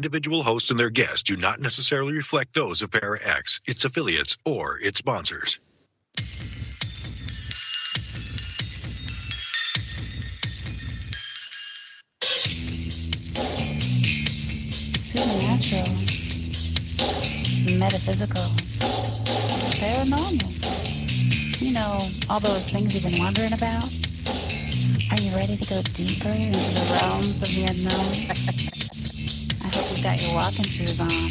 Individual hosts and their guests do not necessarily reflect those of Para X, its affiliates, or its sponsors. Supernatural, metaphysical, paranormal. You know, all those things you've been wondering about? Are you ready to go deeper into the realms of the unknown? I hope you've got your walking shoes on,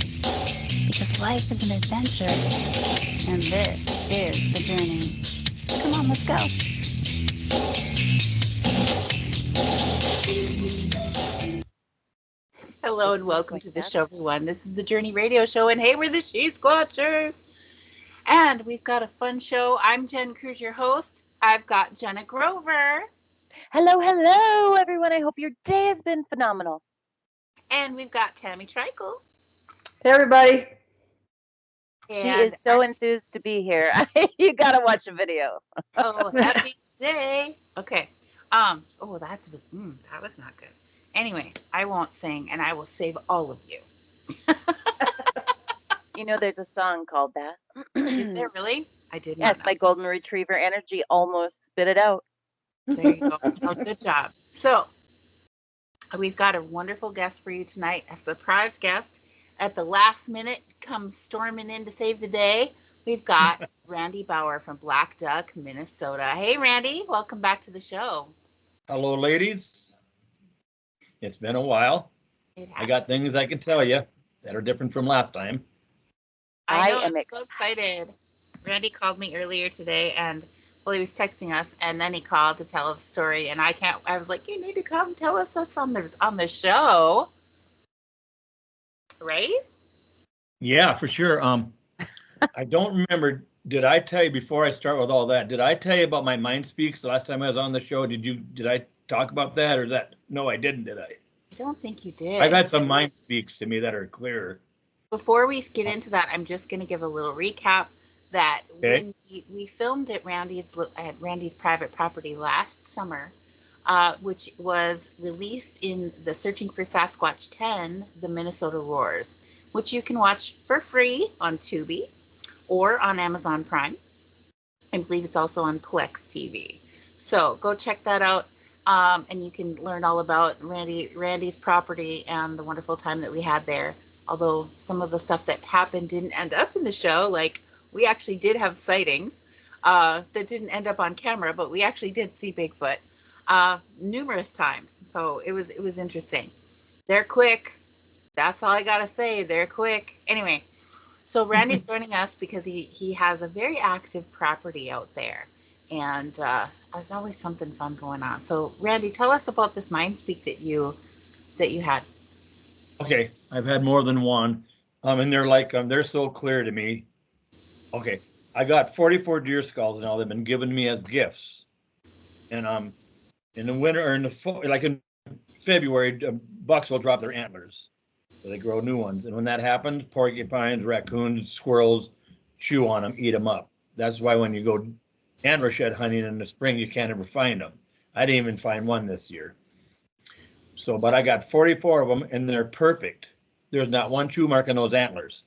because life is an adventure, and this is the journey. Come on, let's go. Hello and welcome to the show, everyone. This is the Journey Radio Show, and hey, we're the She Squatchers. And we've got a fun show. I'm Jen Cruz, your host. I've got Jenna Grover. Hello, everyone. I hope your day has been phenomenal. And we've got Tammy Trickle. Hey, everybody. He is so enthused to be here. You got to watch the video. Oh, happy day. Okay. That was not good. Anyway, I won't sing, and I will save all of you. You know, there's a song called that. Is there really? I did not. Yes, know. my golden retriever energy almost spit it out. There you go. Oh, good job. So, we've got a wonderful guest for you tonight, a surprise guest. At the last minute, come storming in to save the day. We've got Randy Bauer from Blackduck, Minnesota. Hey, Randy, welcome back to the show. Hello, ladies. It's been a while. I got things I can tell you that are different from last time. I am so excited. Randy called me earlier today, and he was texting us, and then he called to tell us the story, and I was like, you need to come tell us this on the show. Right? Yeah, for sure. I don't remember. Did I tell you before I start with all that? Did I tell you about my Mind Speaks the last time I was on the show? Did I talk about that, or is that? No, I didn't. Did I? I don't think you did. I've had some Mind Speaks to me that are clearer. Before we get into that, I'm just going to give a little recap that when we filmed at Randy's private property last summer, which was released in the Searching for Sasquatch 10, The Minnesota Roars, which you can watch for free on Tubi or on Amazon Prime. I believe it's also on Plex TV. So go check that out, and you can learn all about Randy's property and the wonderful time that we had there. Although some of the stuff that happened didn't end up in the show, like we actually did have sightings that didn't end up on camera, but we actually did see Bigfoot numerous times. So it was interesting. They're quick. That's all I gotta say. They're quick. Anyway, so Randy's joining us because he has a very active property out there, and there's always something fun going on. So Randy, tell us about this Mind Speak that you had. Okay, I've had more than one, and they're like they're so clear to me. Okay, I got 44 deer skulls now. They've been given me as gifts, and in the winter or in the fall, like in February, bucks will drop their antlers, so they grow new ones. And when that happens, porcupines, raccoons, squirrels chew on them, eat them up. That's why when you go antler shed hunting in the spring, you can't ever find them. I didn't even find one this year. So, but I got 44 of them, and they're perfect. There's not one chew mark on those antlers.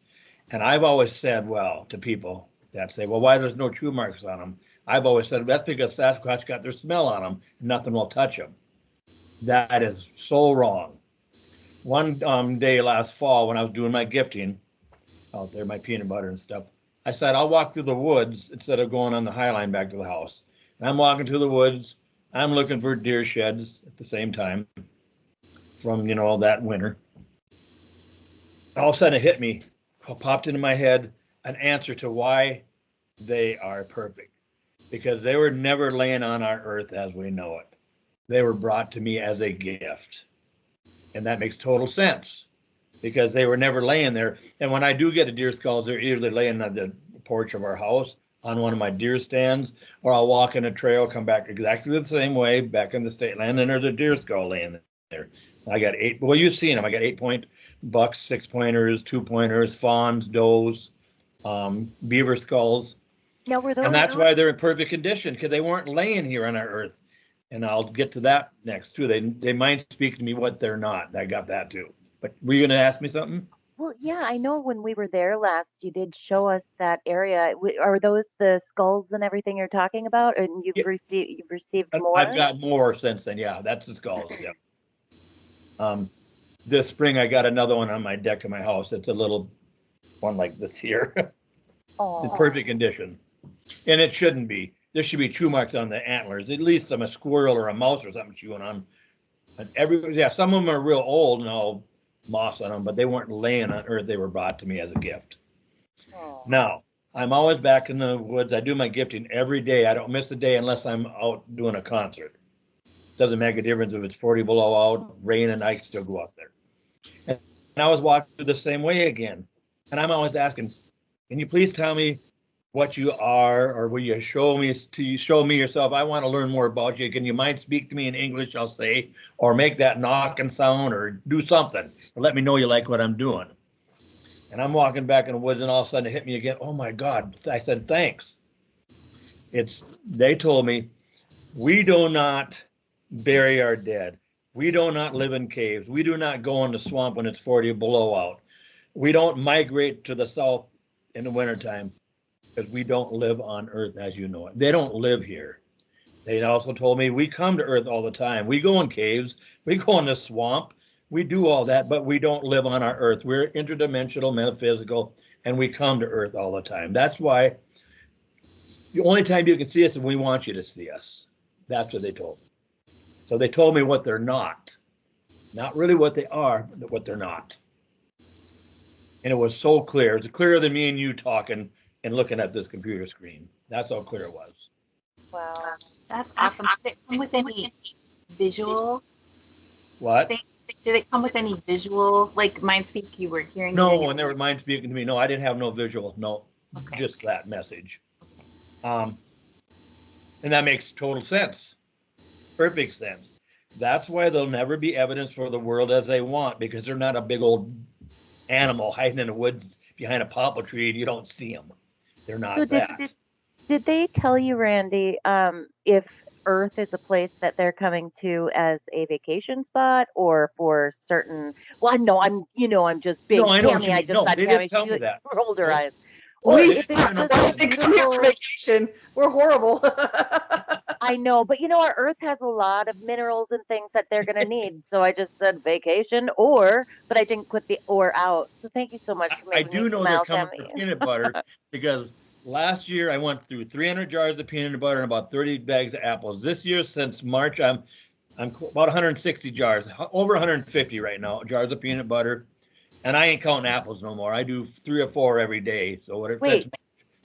And I've always said, well, to people that say, well, why there's no chew marks on them? I've always said, that's because Sasquatch got their smell on them, and nothing will touch them. That is so wrong. One day last fall, when I was doing my gifting out there, my peanut butter and stuff, I said, I'll walk through the woods instead of going on the High Line back to the house. And I'm walking through the woods. I'm looking for deer sheds at the same time from, that winter. All of a sudden it hit me, popped into my head, an answer to why they are perfect. Because they were never laying on our earth as we know it. They were brought to me as a gift. And that makes total sense because they were never laying there. And when I do get a deer skull, they're either laying on the porch of our house, on one of my deer stands, or I'll walk in a trail, come back exactly the same way, back in the state land, and there's a deer skull laying there. I got 8, well, you've seen them. I got 8-point bucks, 6-pointers, 2-pointers, fawns, does, beaver skulls. Now, were those? And that's why they're in perfect condition, because they weren't laying here on our earth. And I'll get to that next too. They might speak to me what they're not. I got that too. But were you going to ask me something? Well, yeah, I know when we were there last, you did show us that area. Are those the skulls and everything you're talking about? And Yeah, you've received I've more? got more since then. Yeah, that's the skulls. Yeah. This spring I got another one on my deck of my house. It's a little one like this here. It's in Oh, perfect condition. And it shouldn't be. There should be chew marks on the antlers. At least I'm a squirrel or a mouse or something chewing on. And yeah, some of them are real old and all moss on them, but they weren't laying on earth. They were brought to me as a gift. oh. Now, I'm always back in the woods. I do my gifting every day. I don't miss a day unless I'm out doing a concert. Doesn't make a difference if it's 40 below out, rain, and I still go out there. And I was walking the same way again. And I'm always asking, can you please tell me what you are, or will you show me yourself? I want to learn more about you. Can you mind speak to me in English, I'll say, or make that knocking sound, or do something, or let me know you like what I'm doing. And I'm walking back in the woods, and all of a sudden it hit me again. Oh my God. I said, thanks. They told me, we do not bury our dead. We do not live in caves. We do not go in the swamp when it's 40 below out. We don't migrate to the south in the wintertime because we don't live on Earth as you know it. They don't live here. They also told me we come to Earth all the time. We go in caves, we go in the swamp, we do all that, but we don't live on our Earth. We're interdimensional, metaphysical, and we come to Earth all the time. That's why the only time you can see us is when we want you to see us. That's what they told me. So they told me what they're not really what they are, but what they're not. And it was so clear. It's clearer than me and you talking and looking at this computer screen. That's how clear it was. Wow. That's awesome. Did it come with any visual What? thing? Did it come with any visual, like Mindspeak, you were hearing? No, and they were mind speaking to me. No, I didn't have no visual. No, okay. Just that message. And that makes total sense. Perfect sense. That's why there'll never be evidence for the world as they want, because they're not a big old animal hiding in the woods behind a poplar tree and you don't see them. They're not So that. did they tell you, Randy, if Earth is a place that they're coming to as a vacation spot or for certain? Well, no, I'm just No, being I know what Tammy. you I mean. just No, saw they Tammy. didn't tell me She that. rolled her Nope. eyes. Or They if didn't it's tell me just nothing. a They come here for beautiful. vacation. We're horrible. I know, but our Earth has a lot of minerals and things that they're going to need. So I just said vacation but I didn't put the or out. So thank you so much for I making me do know they're smile, coming for Tammy. peanut butter because last year I went through 300 jars of peanut butter and about 30 bags of apples. This year, since March, I'm about 160 jars, over 150 right now, jars of peanut butter. And I ain't counting apples no more. I do 3 or 4 every day. So Wait,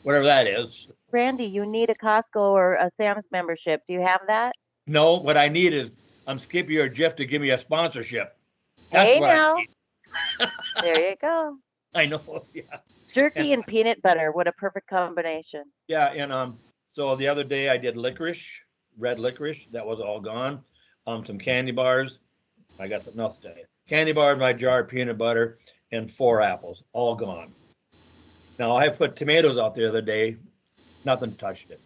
whatever that is. Randy, you need a Costco or a Sam's membership. Do you have that? No, what I need is Skippy or Jeff to give me a sponsorship. That's Hey what I now, need. there you go. I know, yeah. Jerky and peanut butter, what a perfect combination. Yeah, and so the other day I did red licorice, that was all gone. Some candy bars. I got something else to tell you. Candy bars, my jar of peanut butter, and 4 apples, all gone. Now I put tomatoes out the other day, nothing touched it.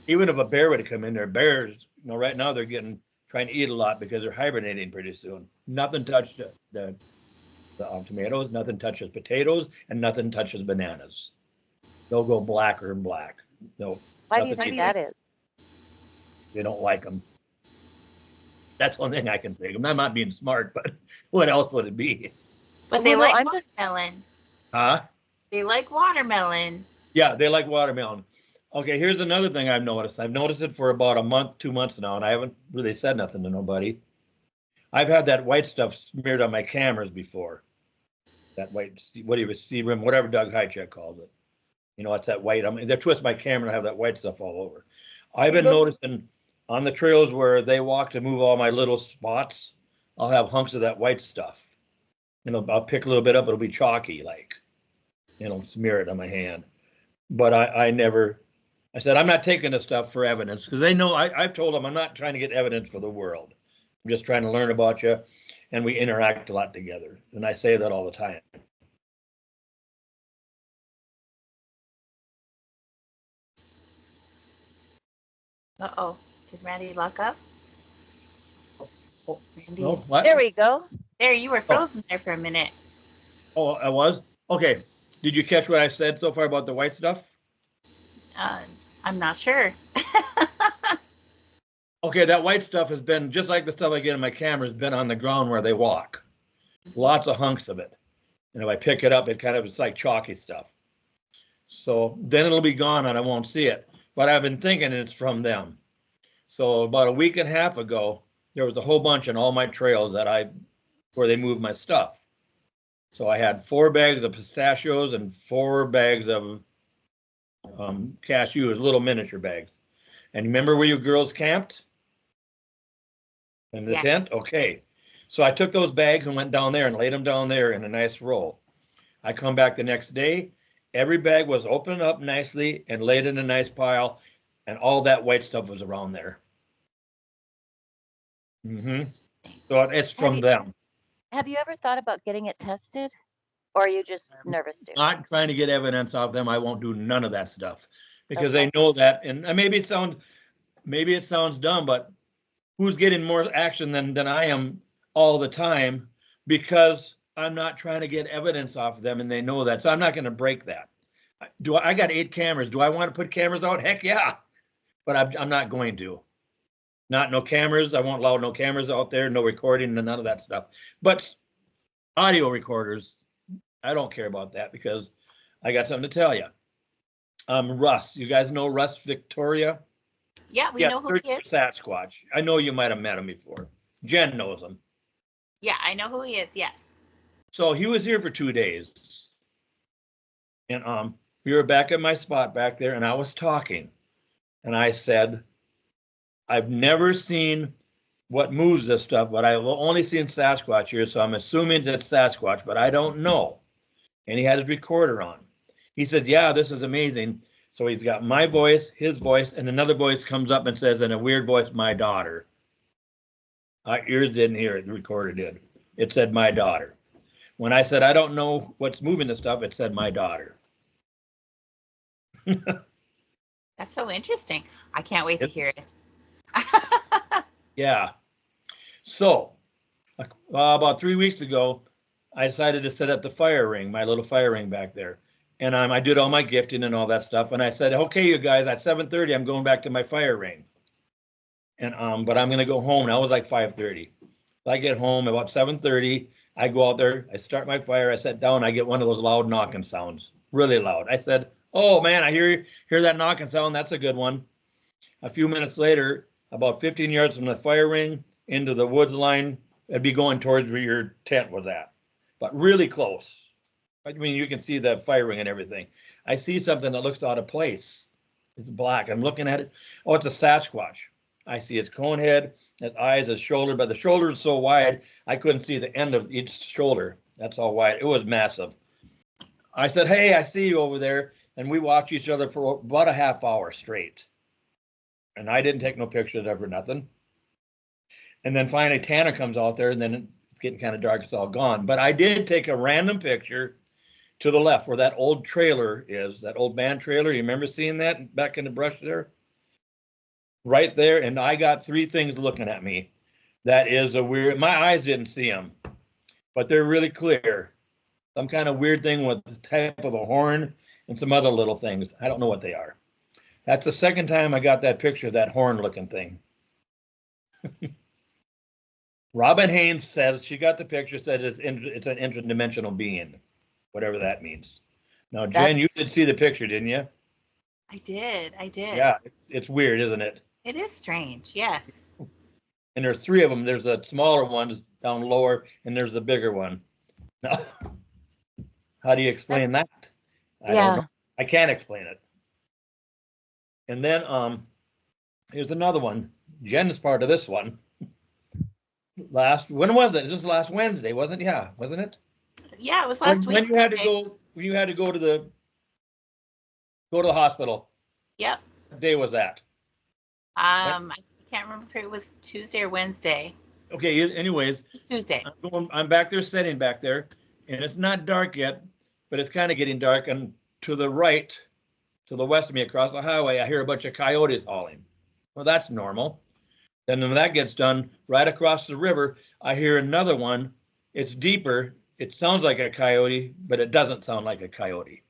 Even if a bear would have come in there, bears, right now they're trying to eat a lot because they're hibernating pretty soon. Nothing touched the tomatoes, nothing touches potatoes, and nothing touches bananas. They'll go blacker and black. No, Why do you think that is? They don't like them. That's one thing I can think of. I'm not being smart, but what else would it be? But they like watermelon. Huh? They like watermelon. Yeah, they like watermelon. Okay, here's another thing I've noticed. I've noticed it for about a month, 2 months now, and I haven't really said nothing to nobody. I've had that white stuff smeared on my cameras before. That white, what do you see rim, whatever Doug Hychek calls it. It's that white. They twist my camera and have that white stuff all over. I've been noticing on the trails where they walk to move all my little spots, I'll have hunks of that white stuff. I'll pick a little bit up. It'll be chalky, like, smear it on my hand. But I said, I'm not taking this stuff for evidence because they know I've told them I'm not trying to get evidence for the world. I'm just trying to learn about you, and we interact a lot together. And I say that all the time. Uh-oh. Did Randy lock up? Oh, Randy no, is what? There we go. there. You were frozen there for a minute. Oh, I was? Okay. Did you catch what I said so far about the white stuff? Uh, I'm not sure. Okay, that white stuff has been, just like the stuff I get in my camera, has been on the ground where they walk. Lots of hunks of it. And if I pick it up, it's like chalky stuff. So then it'll be gone and I won't see it. But I've been thinking it's from them. So about a week and a half ago, there was a whole bunch on all my trails where they moved my stuff. So I had 4 bags of pistachios and 4 bags of cashews, little miniature bags. And remember where you girls camped? In the tent? Okay. So I took those bags and went down there and laid them down there in a nice row. I come back the next day, every bag was opened up nicely and laid in a nice pile, and all that white stuff was around there. So it's from them. Have you ever thought about getting it tested? Or are you just nervous to? Not trying to get evidence off them. I won't do none of that stuff because they know that. And maybe it sounds dumb, but who's getting more action than I am all the time, because I'm not trying to get evidence off of them and they know that. So I'm not going to break that. I got 8 cameras. Do I want to put cameras out? Heck yeah. But I'm not going to. No cameras. I won't allow no cameras out there, no recording, none of that stuff. But audio recorders, I don't care about that because I got something to tell you. Russ, you guys know Russ Victoria? Yeah, we know who he is. Sasquatch. I know you might have met him before. Jen knows him. Yeah, I know who he is. Yes. So he was here for 2 days. And we were back at my spot back there and I was talking. And I said, I've never seen what moves this stuff, but I've only seen Sasquatch here, so I'm assuming it's Sasquatch, but I don't know. And he had his recorder on. He said, yeah, this is amazing. So he's got my voice, his voice, and another voice comes up and says in a weird voice, my daughter. Our ears didn't hear it, the recorder did. It said my daughter. When I said, I don't know what's moving the stuff, it said my daughter. That's so interesting. I can't wait to hear it. Yeah. So about 3 weeks ago, I decided to set up the fire ring, my little fire ring back there. And I did all my gifting and all that stuff. And I said, okay, you guys, at 7:30, I'm going back to my fire ring. And but I'm going to go home. Now it was like 5:30. So I get home about 7:30. I go out there. I start my fire. I sit down. I get one of those loud knocking sounds, really loud. I said, oh, man, I hear that knocking sound. That's a good one. A few minutes later, about 15 yards from the fire ring into the woods line, it'd be going towards where your tent was at, but really close. I mean, you can see the fire ring and everything. I see something that looks out of place. It's black. I'm looking at it. Oh, it's a Sasquatch. I see its cone head, its eyes, its shoulder, but the shoulder is so wide, I couldn't see the end of each shoulder. That's how wide. It was massive. I said, hey, I see you over there. And we watched each other for about a half hour straight. And I didn't take no pictures of her, nothing. And then finally Tanner comes out there and then it's getting kind of dark. It's all gone. But I did take a random picture to the left where that old trailer is, that old band trailer. You remember seeing that back in the brush there? Right there. And I got 3 things looking at me. That is a weird, my eyes didn't see them, but they're really clear. Some kind of weird thing with the type of a horn and some other little things. I don't know what they are. That's the second time I got that picture of that horn looking thing. Robin Haynes says she got the picture, said it's an interdimensional being, whatever that means. Now, Jen, you did see the picture, didn't you? I did. Yeah, it's weird, isn't it? It is strange, yes. And there's 3 of them. There's a smaller one down lower, and there's a bigger one. Now, how do you explain that? I don't know. I can't explain it. And then here's another one. Jen is part of this one. When was it? Just last Wednesday, wasn't it? Yeah, wasn't it? Yeah, it was last week. When you had to go to the hospital. Yep. What day was that? I can't remember if it was Tuesday or Wednesday. Okay, anyways. It was Tuesday. I'm back there sitting back there, and it's not dark yet, but it's kind of getting dark. And to the right, to the west of me across the highway, I hear a bunch of coyotes hauling. Well, that's normal. Then when that gets done, right across the river, I hear another one. It's deeper. It sounds like a coyote, but it doesn't sound like a coyote.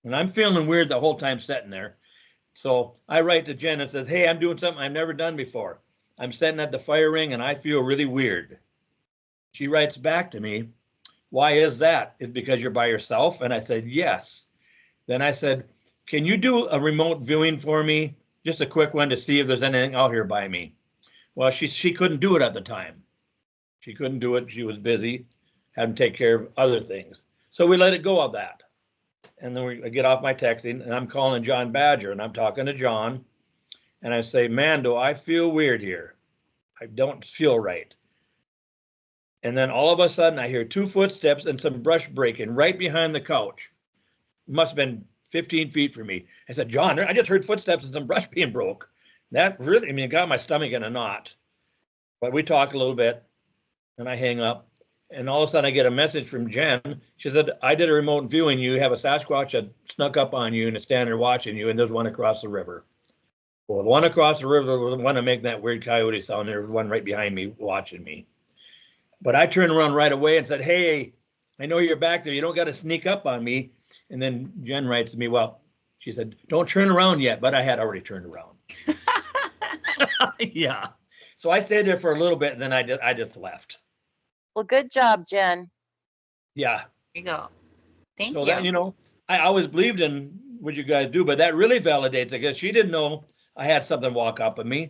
And I'm feeling weird the whole time sitting there. So I write to Jen and says, hey, I'm doing something I've never done before. I'm sitting at the fire ring and I feel really weird. She writes back to me, why is that? Is it because you're by yourself? And I said, yes. Then I said, can you do a remote viewing for me? Just a quick one to see if there's anything out here by me. Well, she couldn't do it at the time. She couldn't do it. She was busy, had to take care of other things. So we let it go of that. And then I get off my texting and I'm calling John Badger and I'm talking to John. And I say, man, do I feel weird here? I don't feel right. And then all of a sudden I hear 2 footsteps and some brush breaking right behind the couch. It must have been 15 feet from me. I said, John, I just heard footsteps and some brush being broke. That really, I mean, it got my stomach in a knot. But we talk a little bit and I hang up. And all of a sudden I get a message from Jen. She said, I did a remote viewing. You have a Sasquatch that snuck up on you and is standing there watching you. And there's one across the river. Well, the one across the river was the one to make that weird coyote sound. There was one right behind me watching me. But I turned around right away and said, hey, I know you're back there. You don't got to sneak up on me. And then Jen writes to me, well, she said, don't turn around yet. But I had already turned around. Yeah. So I stayed there for a little bit and then I just left. Well, good job, Jen. Yeah. There you go. Thank So you. that, you know, I always believed in what you guys do, but that really validates it because she didn't know I had something walk up on me.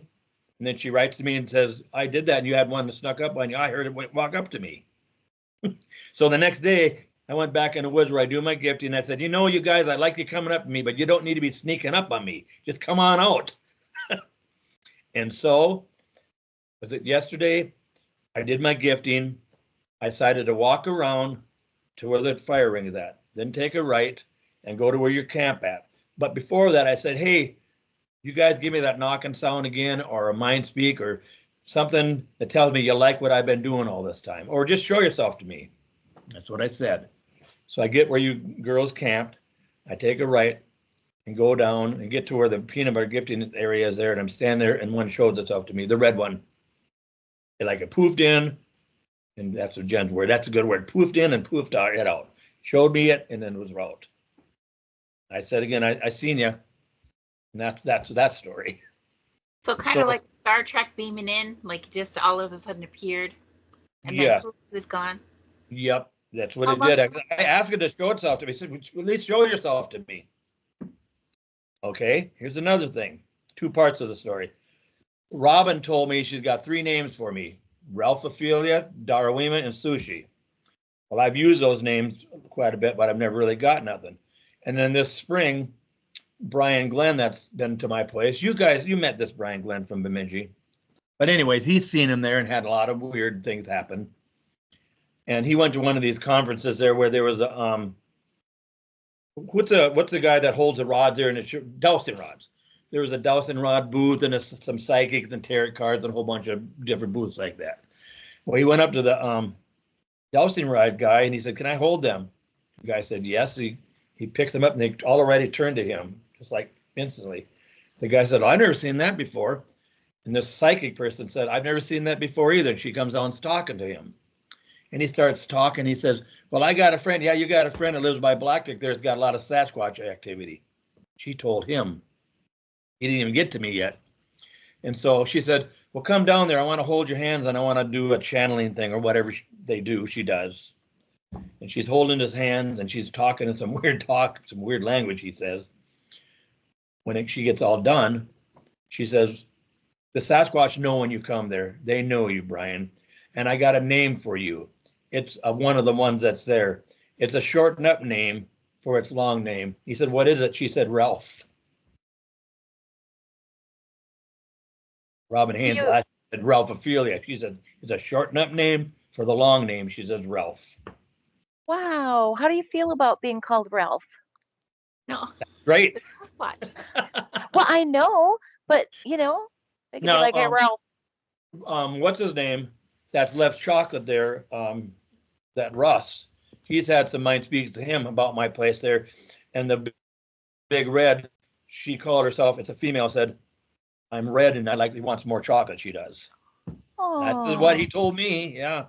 And then she writes to me and says, I did that and you had one that snuck up on you. I heard it walk up to me. So the next day I went back in the woods where I do my gifting and I said, you know, you guys, I like you coming up to me, but you don't need to be sneaking up on me. Just come on out. And so, was it yesterday? I did my gifting. I decided to walk around to where the fire ring is at, then take a right and go to where your camp at. But before that, I said, hey, you guys give me that knocking sound again or a mind speak or something that tells me you like what I've been doing all this time, or just show yourself to me. That's what I said. So I get where you girls camped. I take a right and go down and get to where the peanut butter gifting area is there. And I'm standing there and one shows itself to me, the red one. It like it poofed in. And that's a Jen's word. That's a good word. Poofed in and poofed out. Showed me it and then was out. I said again, I seen you. And that's that story. So kind of like Star Trek beaming in, like just all of a sudden appeared. And yes. then it was gone. Yep. That's what it did. I asked it to show itself to me. I said, at least show yourself to me. Okay, here's another thing. 2 parts of the story. Robin told me she's got 3 names for me. Ralphophilia, Darawima, and Sushi. Well, I've used those names quite a bit, but I've never really got nothing. And then this spring, Brian Glenn, that's been to my place. You met this Brian Glenn from Bemidji. But anyways, he's seen him there and had a lot of weird things happen. And he went to one of these conferences there where there was a, what's the guy that holds the rods there and it's dowsing rods. There was a dowsing rod booth and some psychics and tarot cards and a whole bunch of different booths like that. Well, he went up to the dowsing rod guy and he said, can I hold them? The guy said, yes. He picks them up and they all already turned to him, just like instantly. The guy said, I've never seen that before. And this psychic person said, I've never seen that before either. And she comes on talking to him. And he starts talking. He says, well, I got a friend. Yeah, you got a friend that lives by Blackduck there. It's got a lot of Sasquatch activity. She told him. He didn't even get to me yet. And so she said, well, come down there. I want to hold your hands and I want to do a channeling thing or whatever they do. She does. And she's holding his hands and she's talking in some weird talk, some weird language, he says. When she gets all done, she says, the Sasquatch know when you come there. They know you, Brian. And I got a name for you. It's one of the ones that's there. It's a shortened up name for its long name. He said, what is it? She said, Ralph. Robin Haynes last said Ralphophilia. She said, it's a shortened up name for the long name. She says Ralph. Wow. How do you feel about being called Ralph? No. That's great. It's Sasquatch. Well, I know, but they could be like, hey, Ralph. What's his name? That's left chocolate there. That Russ. He's had some mind speaks to him about my place there. And the big red, she called herself, it's a female, said, I'm red and he wants more chocolate. She does. That's what he told me. Yeah.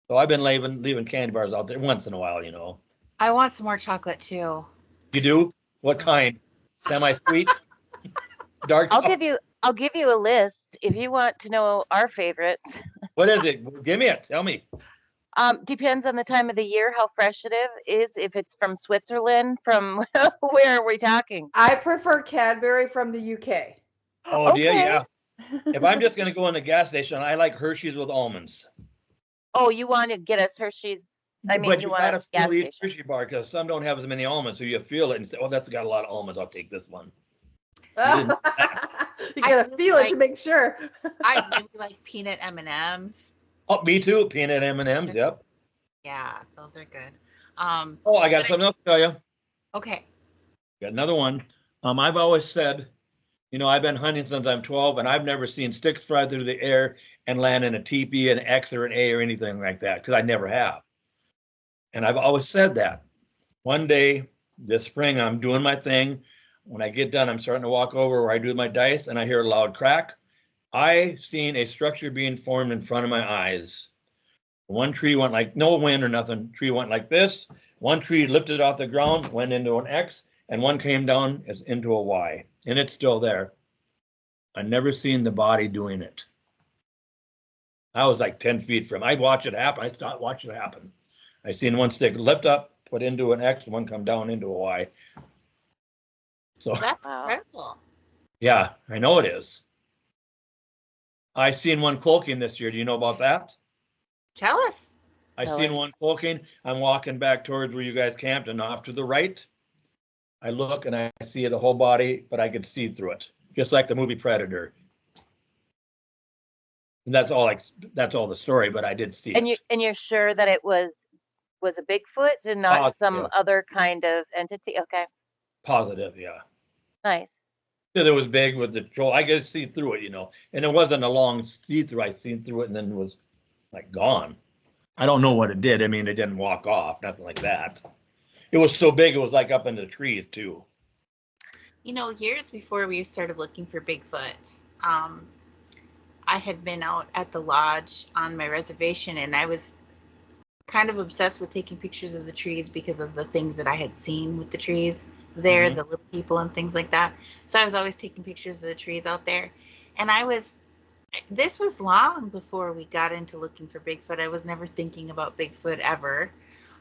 So I've been leaving candy bars out there once in a while, you know. I want some more chocolate too. You do? What kind? Semi-sweet? Dark? I'll give you a list if you want to know our favorites. What is it? Give me it. Tell me. Depends on the time of the year, how fresh it is. If it's from Switzerland, from where are we talking? I prefer Cadbury from the UK. Oh, okay. Yeah. If I'm just going to go in the gas station, I like Hershey's with almonds. Oh, you want to get us Hershey's? I mean, but you want a gas station. Hershey bar because some don't have as many almonds, so you feel it and say, "Oh, that's got a lot of almonds. I'll take this one." You gotta feel it to make sure. I really like peanut M&Ms. Oh, me too. Peanut M&Ms. Yep. Yeah, those are good. I got something else to tell you. Okay. Got another one. I've always said, I've been hunting since I'm 12, and I've never seen sticks fly through the air and land in a teepee, an X, or an A, or anything like that, because I never have. And I've always said that. One day this spring, I'm doing my thing. When I get done, I'm starting to walk over where I do my dice, and I hear a loud crack. I seen a structure being formed in front of my eyes. One tree went like, no wind or nothing. Tree went like this. One tree lifted off the ground, went into an X, and one came down into a Y. And it's still there. I never seen the body doing it. I was like 10 feet from. I'd watch it happen. I stopped watching it happen. I seen one stick lift up, put into an X, one come down into a Y. So that's incredible. Yeah, I know it is. I seen one cloaking this year. Do you know about that? Tell us. I seen one cloaking. I'm walking back towards where you guys camped, and off to the right, I look and I see the whole body, but I could see through it, just like the movie Predator. And that's all the story, but I did see it. And you're sure that it was a Bigfoot and not some other kind of entity? Okay. Positive, yeah. Nice. Yeah, it was big with the troll. I could see through it, and it wasn't a long see-through. I seen through it and then it was like gone. I don't know what it did. I mean, it didn't walk off, nothing like that. It was so big, it was like up in the trees too. Years before we started looking for Bigfoot, I had been out at the lodge on my reservation, and I was kind of obsessed with taking pictures of the trees because of the things that I had seen with the trees there, the little people and things like that. So I was always taking pictures of the trees out there. And this was long before we got into looking for Bigfoot. I was never thinking about Bigfoot ever.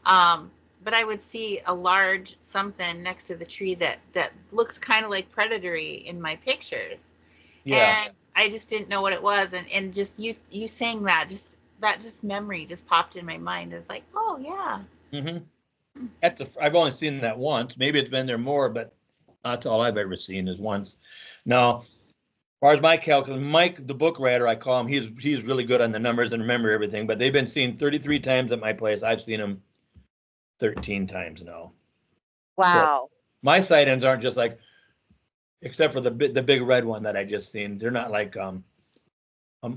But I would see a large something next to the tree that looked kind of like predatory in my pictures. Yeah. And I just didn't know what it was. And just you saying that, just memory just popped in my mind. I was like, oh yeah. Mm-hmm. I've only seen that once. Maybe it's been there more, but that's all I've ever seen is once. Now, as far as my calculus, Mike, the book writer, I call him, he's really good on the numbers and remember everything, but they've been seen 33 times at my place. I've seen them 13 times now. Wow. So my sightings aren't just like, except for the big red one that I just seen. They're not like I'm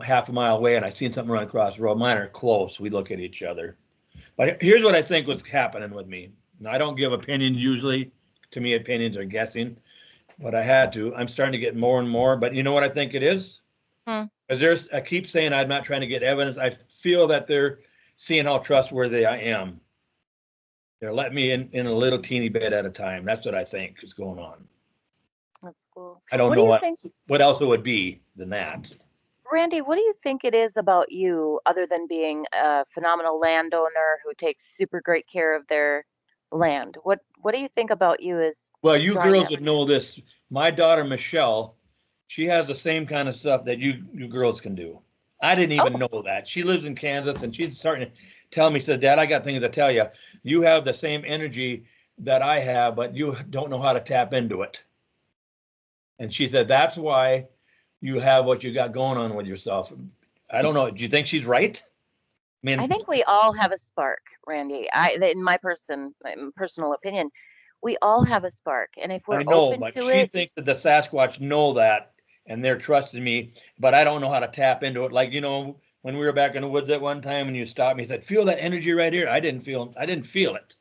half a mile away and I seen something run across the road. Mine are close. We look at each other. But here's what I think was happening with me. Now, I don't give opinions usually. To me, opinions are guessing. But I had to. I'm starting to get more and more. But you know what I think it is? Because I keep saying I'm not trying to get evidence. I feel that they're seeing how trustworthy I am. They're letting me in a little teeny bit at a time. That's what I think is going on. That's cool. I don't know what else it would be than that. Randy, what do you think it is about you, other than being a phenomenal landowner who takes super great care of their land? What do you think about you as? Well, you girls would know this. My daughter, Michelle, she has the same kind of stuff that you girls can do. I didn't even know that. She lives in Kansas, and she's starting to tell me, said, Dad, I got things to tell you. You have the same energy that I have, but you don't know how to tap into it. And she said, that's why you have what you got going on with yourself. I don't know. Do you think she's right? I think we all have a spark, Randy. In my personal opinion, we all have a spark, and if we're open to it. She thinks that the Sasquatch know that, and they're trusting me, but I don't know how to tap into it. Like, when we were back in the woods at one time, and you stopped me, and said, "Feel that energy right here." I didn't feel it.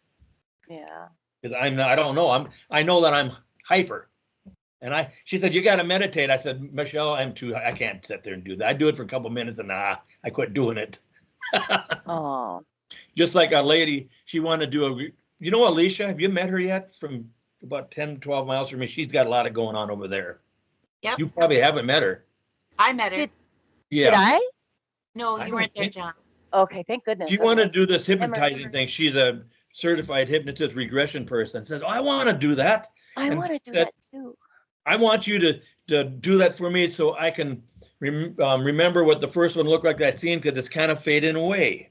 Yeah. Because I don't know. I know that I'm hyper. And she said, you got to meditate. I said, Michelle, I can't sit there and do that. I do it for a couple minutes and I quit doing it. Oh. Just like a lady, she wanted to do Alicia, have you met her yet? From about 10, 12 miles from me. She's got a lot of going on over there. Yep. You probably haven't met her. I met her. Did I? No, I you don't weren't there, think John. Okay, thank goodness. She Okay. wanted to do this Remember. hypnotizing thing. She's a certified hypnotist regression person. Says, I want to do that. I And want to do said, that too. I want you to do that for me so I can remember what the first one looked like that scene, because it's kind of fading away.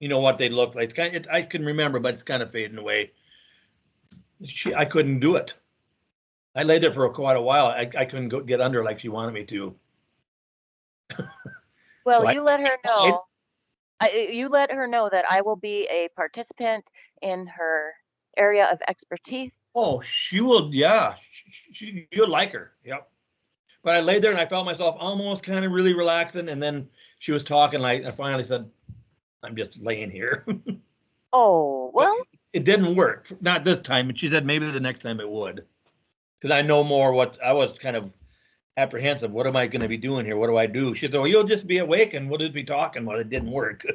You know what they look like. I can remember, but it's kind of fading away. I couldn't do it. I laid there for quite a while. I couldn't get under like she wanted me to. Well, So you let her know. You let her know that I will be a participant in her area of expertise. Oh, she will. Yeah, you'll like her. Yep. But I laid there and I felt myself almost kind of really relaxing. And then she was talking. I finally said, I'm just laying here. Oh, well. It didn't work. Not this time. And she said maybe the next time it would. Because I know more what I was kind of apprehensive. What am I going to be doing here? What do I do? She said, well, you'll just be awake and we'll just be talking. Well, it didn't work.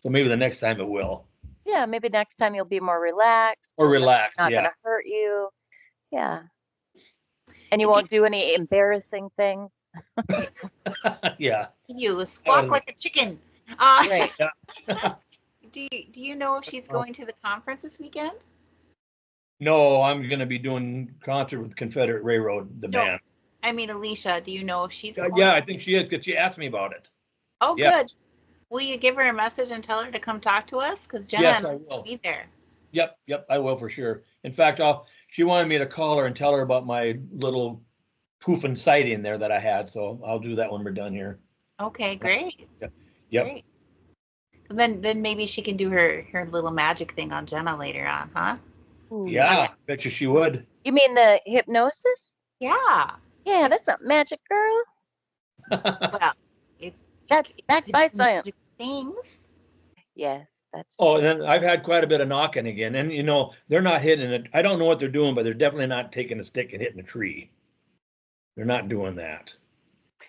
So maybe the next time it will. Yeah, maybe next time you'll be more relaxed. Or relaxed, Not yeah. going to hurt you. Yeah. And you won't do any embarrassing things. Yeah. You squawk like a chicken. Right. Do you know if she's going to the conference this weekend? No, I'm going to be doing concert with Confederate Railroad, the band. I mean, Alicia, do you know if she's going? Yeah, I think she is, because she asked me about it. Oh, Yeah. good. Will you give her a message and tell her to come talk to us? Because Jenna Yes, and I I will will be there. Yep, I will for sure. In fact, she wanted me to call her and tell her about my little poofing sighting there that I had. So I'll do that when we're done here. Okay, great. Yep. Great. Then maybe she can do her little magic thing on Jenna later on, huh? Ooh. Yeah, bet you she would. You mean the hypnosis? Yeah. Yeah, that's not magic, girl. Well, That's backed by it's magic science. things. Yes, that's Oh, and then I've had quite a bit of knocking again. And, they're not hitting it. I don't know what they're doing, but they're definitely not taking a stick and hitting a tree. They're not doing that.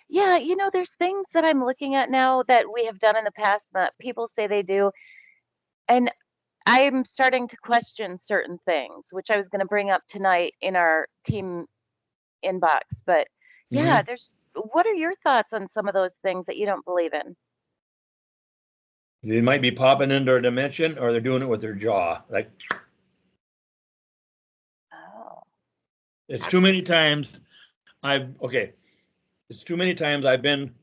Yeah, there's things that I'm looking at now that we have done in the past that people say they do. And I'm starting to question certain things, which I was going to bring up tonight in our team inbox. But yeah, what are your thoughts on some of those things that you don't believe in? They might be popping into a dimension, or they're doing it with their jaw. Like, Oh. it's too many times it's too many times I've been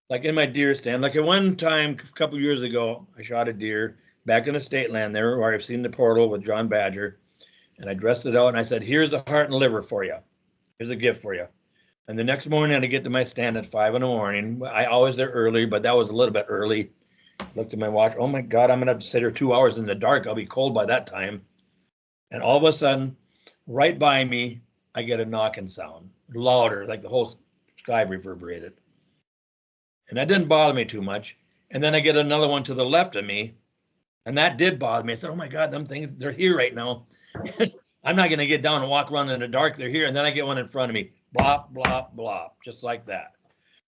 like in my deer stand. Like at one time, a couple years ago, I shot a deer back in the state land there where I've seen the portal with John Badger. And I dressed it out and I said, here's a heart and liver for you. Here's a gift for you. And the next morning I get to my stand at 5 a.m. I always there early, but that was a little bit early. Looked at my watch. Oh my God, I'm going to have to sit here 2 hours in the dark. I'll be cold by that time. And all of a sudden, right by me, I get a knocking sound, louder, like the whole sky reverberated. And that didn't bother me too much. And then I get another one to the left of me, and that did bother me. I said, oh my God, them things, they're here right now. I'm not going to get down and walk around in the dark. They're here. And then I get one in front of me, blop, blop, blop, just like that.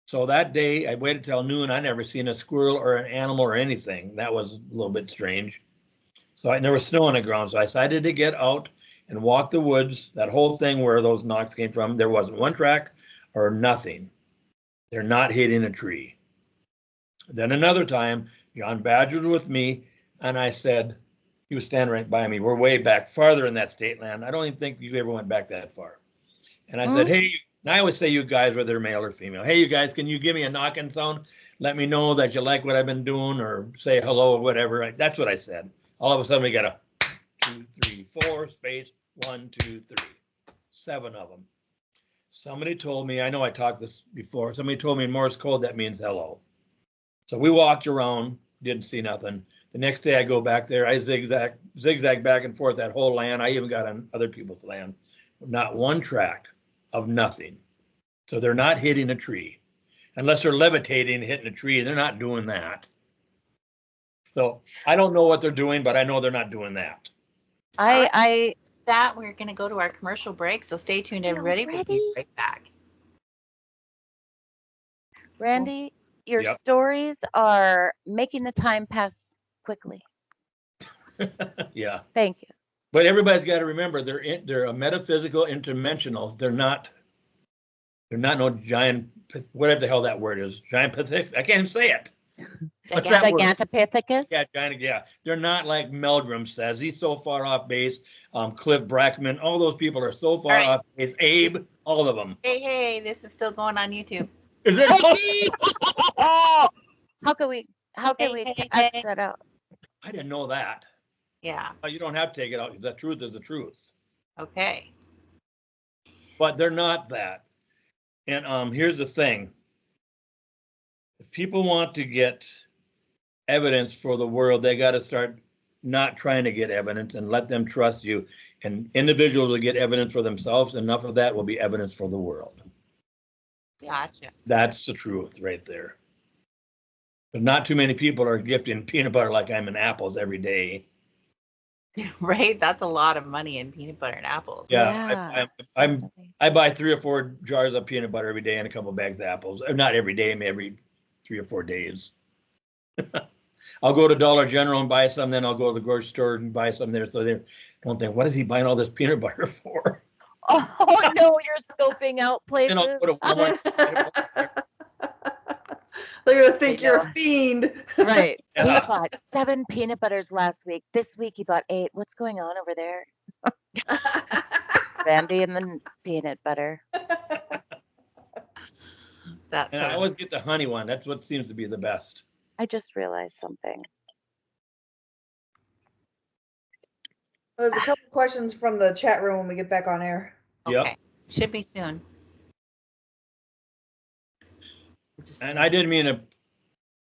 So that day, I waited till noon. I never seen a squirrel or an animal or anything. That was a little bit strange. So there was snow on the ground. So I decided to get out and walk the woods. That whole thing where those knocks came from, there wasn't one track or nothing. They're not hitting a tree. Then another time, John Badger was with me, and I said, he was standing right by me. We're way back, farther in that state land. I don't even think you ever went back that far. And I said, hey, and I always say you guys, whether male or female, hey, you guys, can you give me a knocking sound? Let me know that you like what I've been doing, or say hello or whatever. That's what I said. All of a sudden we got a 2, 3, 4, space, 1, 2, 3, 7 of them. Somebody told me, I know I talked this before, somebody told me in Morse code that means hello. So we walked around, didn't see nothing. The next day I go back there, I zigzag back and forth that whole land. I even got on other people's land. Not one track of nothing. So they're not hitting a tree. Unless they're levitating and hitting a tree, and they're not doing that. So I don't know what they're doing, but I know they're not doing that. I that, we're going to go to our commercial break. So stay tuned, everybody. We'll be right back. Randy, your Yep. stories are making the time pass quickly. Yeah. Thank you. But everybody's got to remember they're a metaphysical interdimensional. They're not no giant, whatever the hell that word is. Giant Pacific. I can't even say it. What's that word? Gigantopithecus? Yeah, giant. Yeah, they're not like Meldrum says. He's so far off base. Cliff Brackman, all those people are so far off base. Abe, all of them. Hey, this is still going on YouTube. Is it? How can we X that out? I didn't know that. Yeah. You don't have to take it out. The truth is the truth. Okay. But they're not that. And here's the thing. If people want to get evidence for the world, they got to start not trying to get evidence and let them trust you. And individuals will get evidence for themselves. Enough of that will be evidence for the world. Gotcha. That's the truth right there. But not too many people are gifting peanut butter like I'm in apples every day. Right? That's a lot of money in peanut butter and apples. Yeah. I buy 3 or 4 jars of peanut butter every day and a couple of bags of apples. Not every day, maybe every 3 or 4 days. I'll go to Dollar General and buy some, then I'll go to the grocery store and buy some there. So they don't think, what is he buying all this peanut butter for? Oh no, you're scoping out places. Then I'll go to Walmart. They're gonna think you're a fiend. Right. Yeah. He bought 7 peanut butters last week. This week he bought 8. What's going on over there? Randy and the peanut butter. That's And I always get the honey one. That's what seems to be the best. I just realized something. There's a couple questions from the chat room when we get back on air. okay. Yep. Should be soon. And I didn't mean to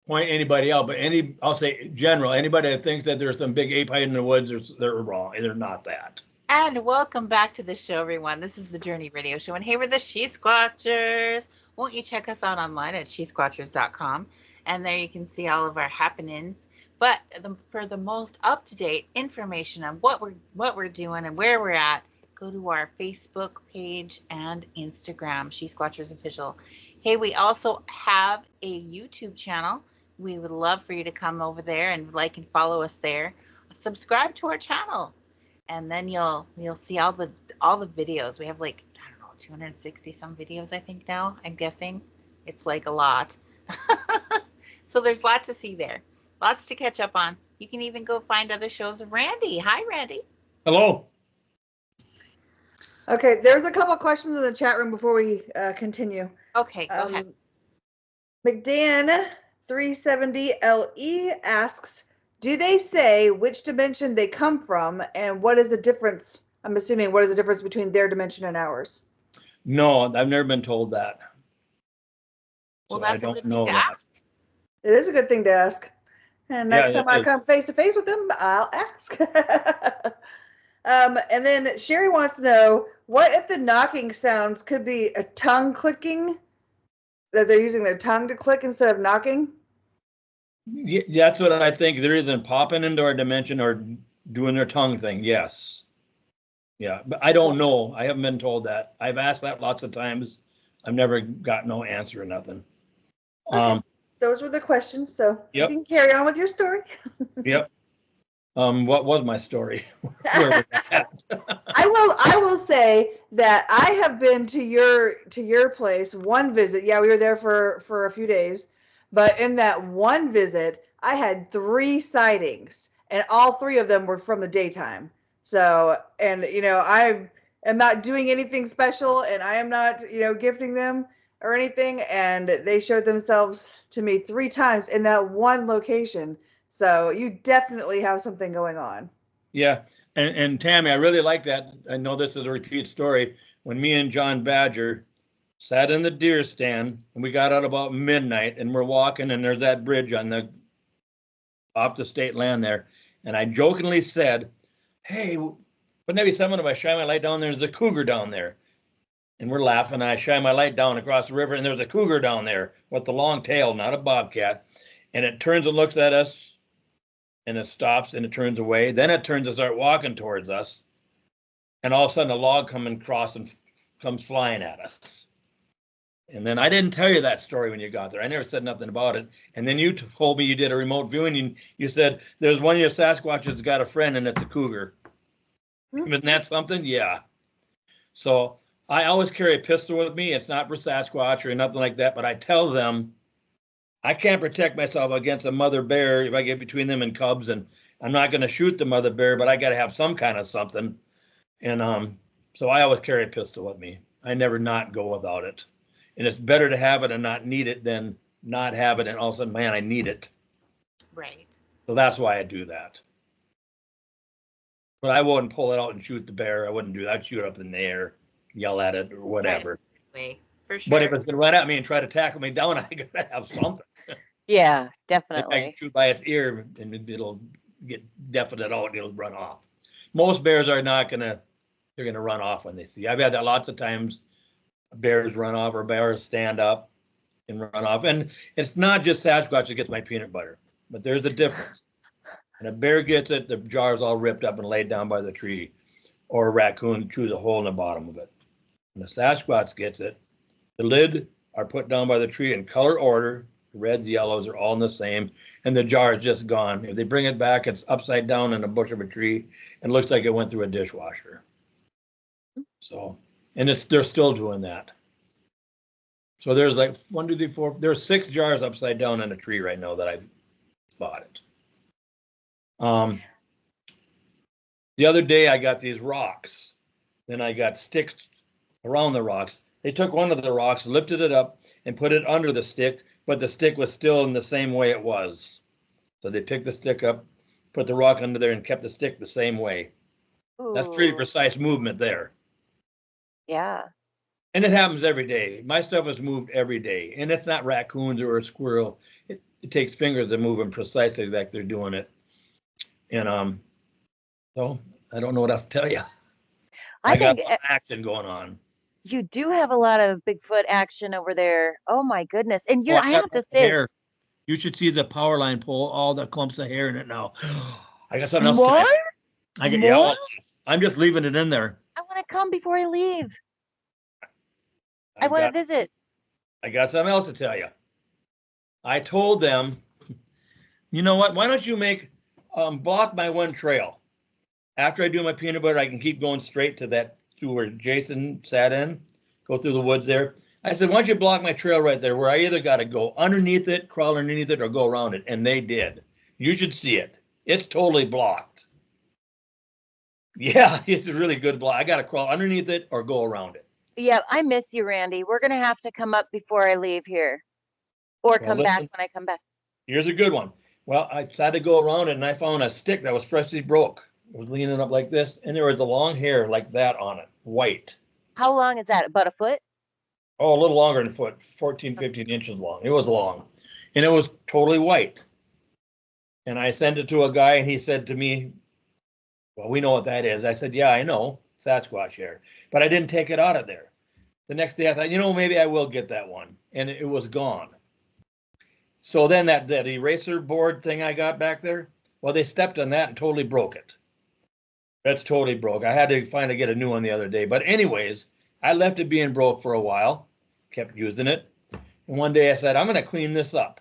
point anybody out, but I'll say general, anybody that thinks that there's some big ape hiding in the woods, they're wrong. They're not that. And welcome back to the show, everyone. This is the Journey Radio Show. And hey, we're the She Squatchers. Won't you check us out online at shesquatchers.com? And there you can see all of our happenings. But for the most up-to-date information on what we're doing and where we're at, go to our Facebook page and Instagram, She Squatchers Official. Hey, we also have a YouTube channel. We would love for you to come over there and like and follow us there. Subscribe to our channel, and then you'll see all the videos. We have like, I don't know, 260 some videos, I think now. I'm guessing it's like a lot. So there's lots to see there, lots to catch up on. You can even go find other shows of Randy. Hi, Randy. Hello. Okay, there's a couple questions in the chat room before we continue. Okay, go ahead. McDan 370LE asks, do they say which dimension they come from and what is the difference? I'm assuming what is the difference between their dimension and ours? No, I've never been told that. Well, So that's a good thing to ask. It is a good thing to ask. And next time I come face to face with them, I'll ask. And then Sherry wants to know, what if the knocking sounds could be a tongue clicking? That they're using their tongue to click instead of knocking? Yeah, that's what I think. They're either popping into our dimension or doing their tongue thing. Yes. Yeah, but I don't know. I haven't been told that. I've asked that lots of times. I've never got no answer or nothing. Okay. Those were the questions, so yep. You can carry on with your story. Yep. What was my story? Where was that? I will say that I have been to your place one visit. Yeah, we were there for a few days, but in that one visit, I had 3 sightings, and all 3 of them were from the daytime. So, and I am not doing anything special, and I am not gifting them or anything, and they showed themselves to me 3 times in that one location. So you definitely have something going on. Yeah. And Tammy, I really like that. I know this is a repeat story. When me and John Badger sat in the deer stand and we got out about midnight and we're walking and there's that bridge off the state land there. And I jokingly said, hey, wouldn't that be something if I shine my light down there? There's a cougar down there. And we're laughing. And I shine my light down across the river and there's a cougar down there with the long tail, not a bobcat. And it turns and looks at us. And it stops and it turns away. Then it turns to start walking towards us. and all of a sudden a log comes across and comes flying at us. And then I didn't tell you that story when you got there. I never said nothing about it. And then you told me you did a remote viewing. And you said there's one of your Sasquatches that's got a friend and it's a cougar. Isn't that something? Yeah. So I always carry a pistol with me. It's not for Sasquatch or nothing like that. But I tell them I can't protect myself against a mother bear if I get between them and cubs. And I'm not going to shoot the mother bear, but I got to have some kind of something. And so I always carry a pistol with me. I never not go without it. And it's better to have it and not need it than not have it and all of a sudden, man, I need it. Right. So that's why I do that. But I wouldn't pull it out and shoot the bear. I wouldn't do that. I'd shoot it up in the air, yell at it or whatever. Way, for sure. But if it's going to run at me and try to tackle me down, I got to have something. Yeah, If I definitely. can shoot by its ear and it'll get deafened out and it'll run off. Most bears are not going to, they're going to run off when they see. I've had that lots of times. Bears run off or bears stand up and run off. And it's not just Sasquatch that gets my peanut butter, but there's a difference. And a bear gets it, the jar's all ripped up and laid down by the tree, or a raccoon chews a hole in the bottom of it. When the Sasquatch gets it, the lid are put down by the tree in color order. The reds, yellows are all in the same, and the jar is just gone. If they bring it back, it's upside down in a bush of a tree and looks like it went through a dishwasher. So, and they're still doing that. So there's like 1, 2, 3, 4. There's 6 jars upside down in a tree right now that I've spotted. The other day I got these rocks. Then I got sticks around the rocks. They took one of the rocks, lifted it up, and put it under the stick, but the stick was still in the same way it was. So they picked the stick up, put the rock under there, and kept the stick the same way. That's pretty Ooh, precise movement there. yeah. And it happens every day. My stuff is moved every day. And it's not raccoons or a squirrel. It takes fingers to move them precisely like they're doing it. And so I don't know what else to tell you. I I got think some action going on. you do have a lot of Bigfoot action over there. Oh my goodness. And Oh, I got have to the say, hair. You should see the power line pole, all the clumps of hair in it now. I got something else to tell more? you. More? I'm just leaving it in there. I want to come before I leave. I want to visit. I got something else to tell you. I told them, you know what? Why don't you block my one trail? After I do my peanut butter, I can keep going straight to where Jason sat in, go through the woods there. I said, why don't you block my trail right there where I either got to go underneath it, crawl underneath it, or go around it? And they did. You should see it. It's totally blocked. Yeah, it's a really good block. I got to crawl underneath it or go around it. Yeah, I miss you, Randy. We're going to have to come up before I leave here or come back when I come back. Here's a good one. Well, I decided to go around it and I found a stick that was freshly broke. It was leaning up like this, and there was a long hair like that on it, white. How long is that? About a foot? Oh, a little longer than a foot, 14, 15 inches long. It was long, and it was totally white. And I sent it to a guy, and he said to me, well, we know what that is. I said, yeah, I know, Sasquatch hair. But I didn't take it out of there. The next day I thought, maybe I will get that one. And it was gone. So then that eraser board thing I got back there, well, they stepped on that and totally broke it. That's totally broke. I had to finally get a new one the other day. But anyways, I left it being broke for a while, kept using it. And one day I said, I'm going to clean this up.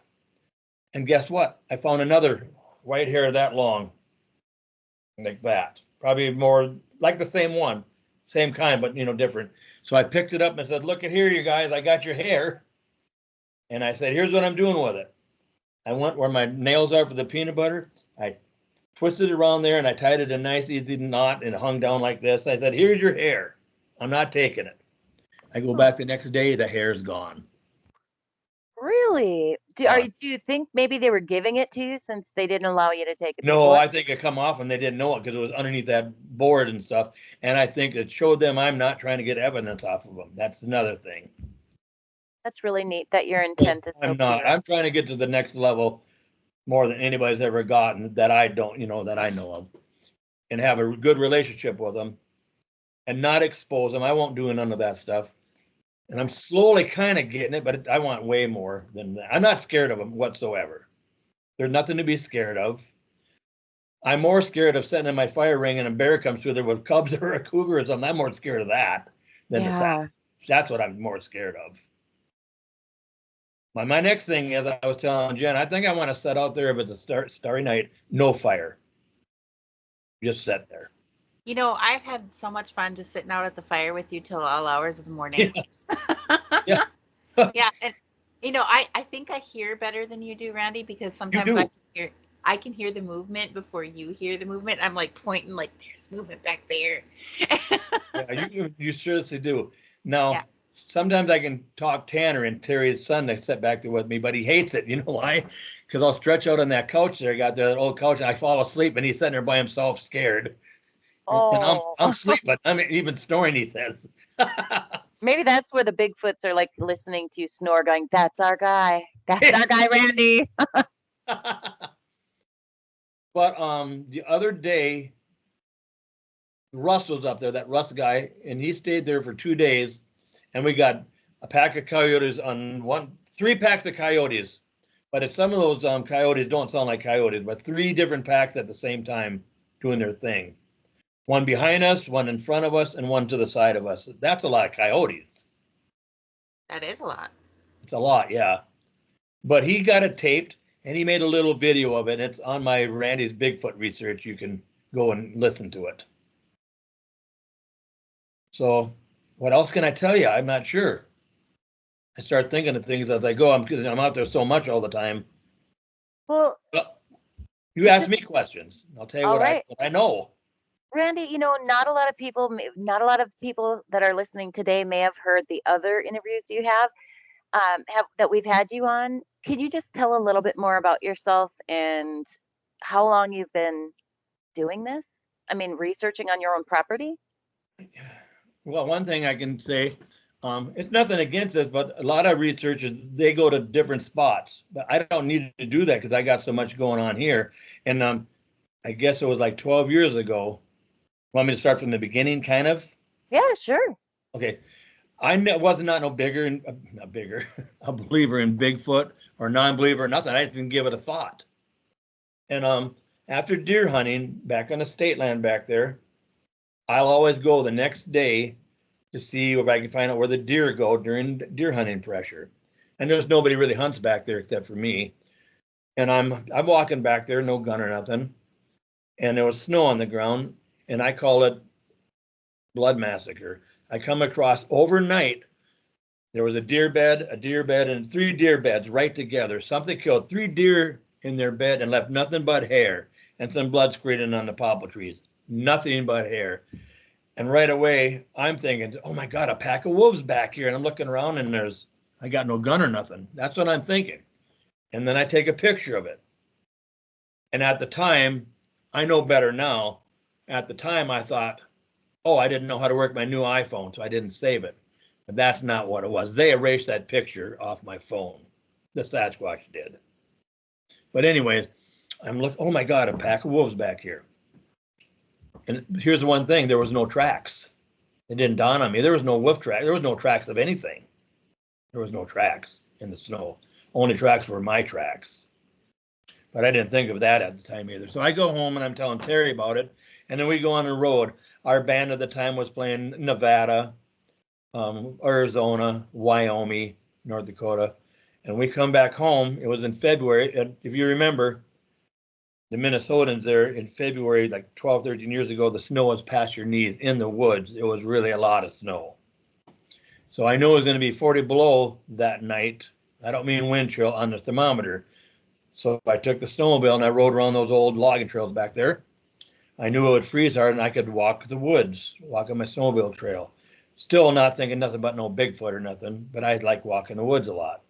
And guess what? I found another white hair that long, like that. Probably more like the same one, same kind, but different. So I picked it up and I said, look at here, you guys, I got your hair. And I said, here's what I'm doing with it. I went where my nails are for the peanut butter. I twisted it around there and I tied it a nice easy knot and it hung down like this. I said, here's your hair. I'm not taking it. I go back the next day, the hair's gone. Really? Do you think maybe they were giving it to you since they didn't allow you to take it? No, I think it come off and they didn't know it because it was underneath that board and stuff. And I think it showed them I'm not trying to get evidence off of them. That's another thing. That's really neat that your intent is. I'm not. I'm trying to get to the next level more than anybody's ever gotten that I don't, that I know of, and have a good relationship with them and not expose them. I won't do none of that stuff. And I'm slowly kind of getting it, but I want way more than that. I'm not scared of them whatsoever. There's nothing to be scared of. I'm more scared of sitting in my fire ring and a bear comes through there with cubs or a cougar or something. I'm more scared of that than the sound. That's what I'm more scared of. My next thing, as I was telling Jen, I think I want to set out there if it's a starry night, no fire. Just sit there. You know, I've had so much fun just sitting out at the fire with you till all hours of the morning. Yeah. Yeah, and you know, I think I hear better than you do, Randy, because sometimes I can hear the movement before you hear the movement. I'm like pointing, like there's movement back there. Yeah, you seriously do. Now, Yeah. sometimes I can talk Tanner and Terry's son to sit back there with me, but he hates it. You know why? Because I'll stretch out on that couch there. I got there, that old couch, and I fall asleep, and he's sitting there by himself, scared. And I'm sleeping. I'm even snoring, he says. Maybe that's where the Bigfoots are like listening to you snore, going, "That's our guy. That's our guy, Randy." But the other day, Russ was up there, that Russ guy, and he stayed there for 2 days, and we got a pack of coyotes on 3 packs of coyotes. But if some of those coyotes don't sound like coyotes, but 3 different packs at the same time doing their thing. One behind us, one in front of us, and one to the side of us. That's a lot of coyotes. That is a lot. It's a lot, yeah. But he got it taped, and he made a little video of it. It's on my Randy's Bigfoot research. You can go and listen to it. So what else can I tell you? I'm not sure. I start thinking of things as I go. I'm out there so much all the time. Well, you ask me questions. I'll tell you what I know. Randy, you know, not a lot of people that are listening today may have heard the other interviews you have that we've had you on. Can you just tell a little bit more about yourself and how long you've been doing this? I mean, researching on your own property? Well, one thing I can say, it's nothing against this, but a lot of researchers, they go to different spots. But I don't need to do that because I got so much going on here. And I guess it was like 12 years ago. Want me to start from the beginning, kind of? Yeah, sure. Okay. I was not a believer in Bigfoot or non-believer or nothing. I didn't give it a thought. And after deer hunting back on the state land back there, I'll always go the next day to see if I can find out where the deer go during deer hunting pressure. And there's nobody really hunts back there except for me. And I'm walking back there, no gun or nothing. And there was snow on the ground, and I call it blood massacre. I come across overnight, there was a deer bed, and 3 deer beds right together. Something killed 3 deer in their bed and left nothing but hair and some blood screening on the poplar trees. Nothing but hair. And right away, I'm thinking, oh my God, a pack of wolves back here. And I'm looking around and I got no gun or nothing. That's what I'm thinking. And then I take a picture of it. And at the time, I know better now. At the time, I thought, oh, I didn't know how to work my new iPhone, so I didn't save it. But that's not what it was. They erased that picture off my phone. The Sasquatch did. But anyways, I'm looking, oh my God, a pack of wolves back here. And here's the one thing, there was no tracks. It didn't dawn on me. There was no wolf track. There was no tracks of anything. There was no tracks in the snow. Only tracks were my tracks. But I didn't think of that at the time either. So I go home and I'm telling Terry about it. And then we go on the road. Our band at the time was playing Nevada, Arizona, Wyoming, North Dakota. And we come back home. It was in February. And if you remember, the Minnesotans there in February, like 12, 13 years ago, the snow was past your knees in the woods. It was really a lot of snow. So I knew it was going to be 40 below that night. I don't mean wind chill on the thermometer. So I took the snowmobile and I rode around those old logging trails back there. I knew it would freeze hard and I could walk the woods, walk on my snowmobile trail. Still not thinking nothing about no Bigfoot or nothing, but I like walking the woods a lot.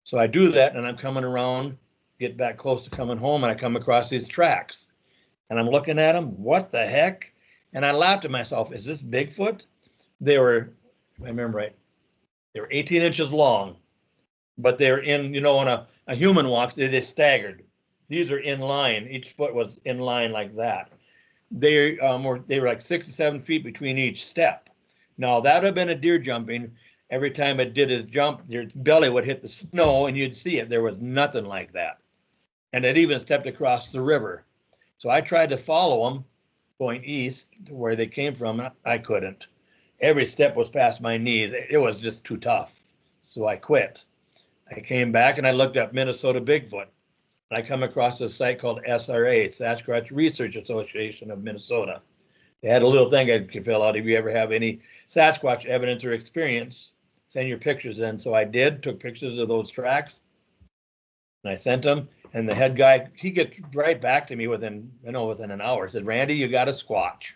So I do that and I'm coming around, get back close to coming home, and I come across these tracks. And I'm looking at them, what the heck? And I laughed to myself, is this Bigfoot? They were, if I remember right, they were 18 inches long, but they're in, you know, when a human walks, they staggered. These are in line. Each foot was in line like that. They were like 6 to 7 feet between each step. Now that would have been a deer jumping. Every time it did his jump, your belly would hit the snow and you'd see it. There was nothing like that. And it even stepped across the river. So I tried to follow them going east to where they came from. I couldn't. Every step was past my knees. It was just too tough. So I quit. I came back and I looked up Minnesota Bigfoot. I come across a site called SRA, Sasquatch Research Association of Minnesota. They had a little thing I could fill out. If you ever have any Sasquatch evidence or experience, send your pictures in. So I did, took pictures of those tracks, and I sent them. And the head guy, he gets right back to me within an hour. Said, Randy, you got a squatch.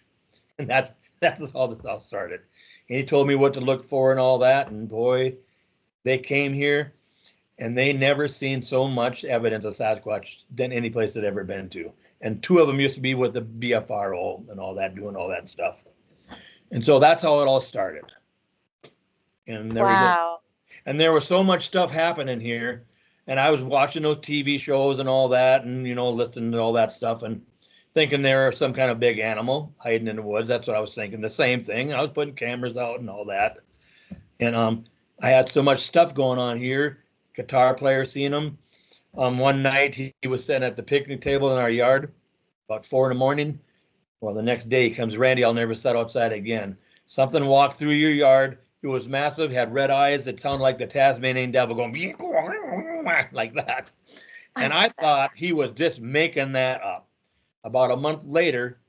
And that's how this all started. And he told me what to look for and all that. And boy, they came here and they never seen so much evidence of Sasquatch than any place they'd ever been to. And two of them used to be with the BFRO and all that, doing all that stuff. And so that's how it all started. And there was so much stuff happening here. And I was watching those TV shows and all that, and listening to all that stuff, and thinking they were some kind of big animal hiding in the woods. That's what I was thinking. The same thing. I was putting cameras out and all that. And I had so much stuff going on here. Guitar player seen him. One night he was sitting at the picnic table in our yard, about 4 a.m. Well, the next day he comes, Randy, I'll never sit outside again. Something walked through your yard. It was massive, had red eyes that sounded like the Tasmanian devil going like that. And I thought he was just making that up. About a month later,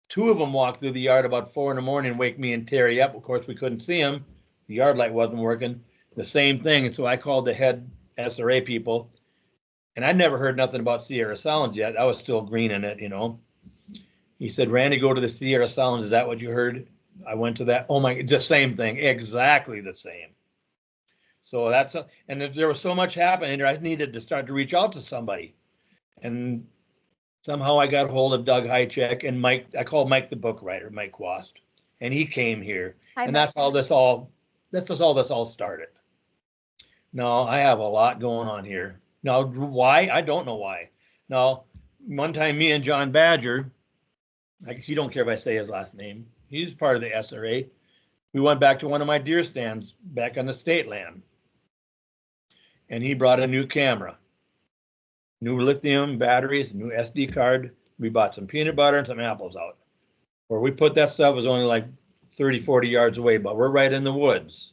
two of them walked through the yard about 4 a.m, wake me and Terry up. Of course, we couldn't see him. The yard light wasn't working. The same thing. And so I called the head SRA people. And I'd never heard nothing about Sierra Sounds yet. I was still green in it, He said, Randy, go to the Sierra Sounds. Is that what you heard? I went to that. Oh my, the same thing, exactly the same. So and there was so much happening there, I needed to start to reach out to somebody. And somehow I got hold of Doug Hychek and Mike. I called Mike the book writer, Mike Quast, and he came here. And that's how this all started. Now I have a lot going on here. Now, why? I don't know why. Now, one time me and John Badger, he don't care if I say his last name. He's part of the SRA. We went back to one of my deer stands back on the state land. And he brought a new camera, new lithium batteries, new SD card. We bought some peanut butter and some apples out. Where we put that stuff was only like 30, 40 yards away, but we're right in the woods.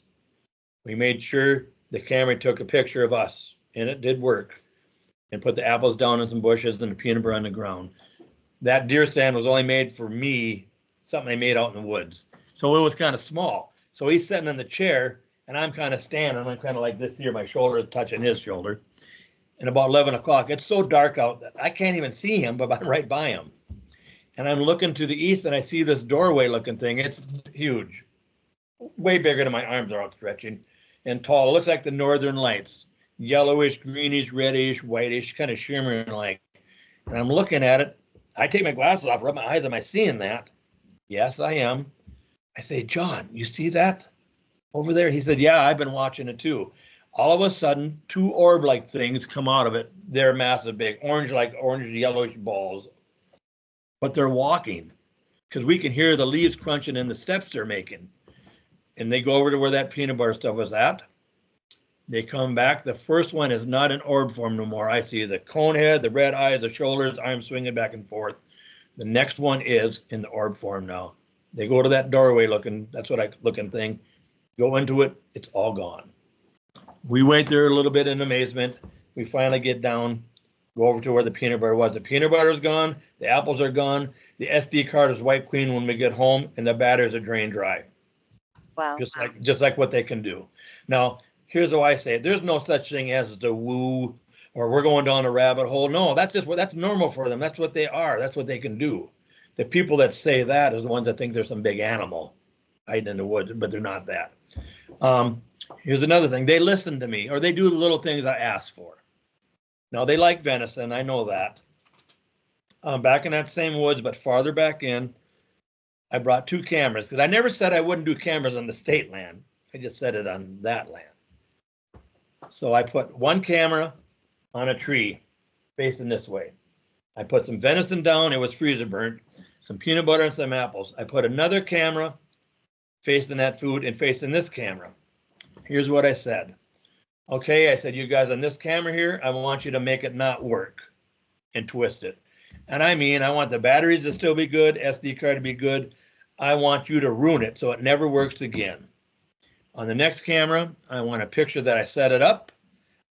We made sure the camera took a picture of us, and it did work, and put the apples down in some bushes and the peanut butter on the ground. That deer stand was only made for me, something I made out in the woods. So it was kind of small. So he's sitting in the chair and I'm kind of standing. I'm kind of like this here, my shoulder is touching his shoulder. And about 11 o'clock, it's so dark out that I can't even see him, but I'm right by him. And I'm looking to the east and I see this doorway looking thing. It's huge, way bigger than my arms are outstretching, and tall. It looks like the northern lights, yellowish, greenish, reddish, whitish, kind of shimmering like. And I'm looking at it. I take my glasses off, rub my eyes. Am I seeing that? Yes, I am. I say, John, you see that over there? He said, yeah, I've been watching it too. All of a sudden, two orb-like things come out of it. They're massive, big, orange, yellowish balls. But they're walking because we can hear the leaves crunching in the steps they're making. And they go over to where that peanut butter stuff was at. They come back. The first one is not in orb form no more. I see the cone head, the red eyes, the shoulders, arms swinging back and forth. The next one is in the orb form now. They go to that doorway looking thing, go into it, it's all gone. We wait there a little bit in amazement. We finally get down, go over to where the peanut butter was. The peanut butter is gone, the apples are gone, the SD card is wiped clean when we get home, and the batteries are drained dry. Wow. Just like what they can do. Now, here's how I say it. There's no such thing as the woo or we're going down a rabbit hole. No, that's normal for them. That's what they are. That's what they can do. The people that say that is the ones that think there's some big animal hiding in the woods, but they're not that. Here's another thing. They listen to me, or they do the little things I ask for. Now, they like venison. I know that. Back in that same woods, but farther back in, I brought 2 cameras because I never said I wouldn't do cameras on the state land. I just said it on that land. So I put 1 camera on a tree facing this way. I put some venison down. It was freezer burnt, some peanut butter and some apples. I put another camera facing that food and facing this camera. Here's what I said. Okay, I said, you guys on this camera here, I want you to make it not work and twist it. And I mean, I want the batteries to still be good, SD card to be good. I want you to ruin it so it never works again. On the next camera, I want a picture that I set it up.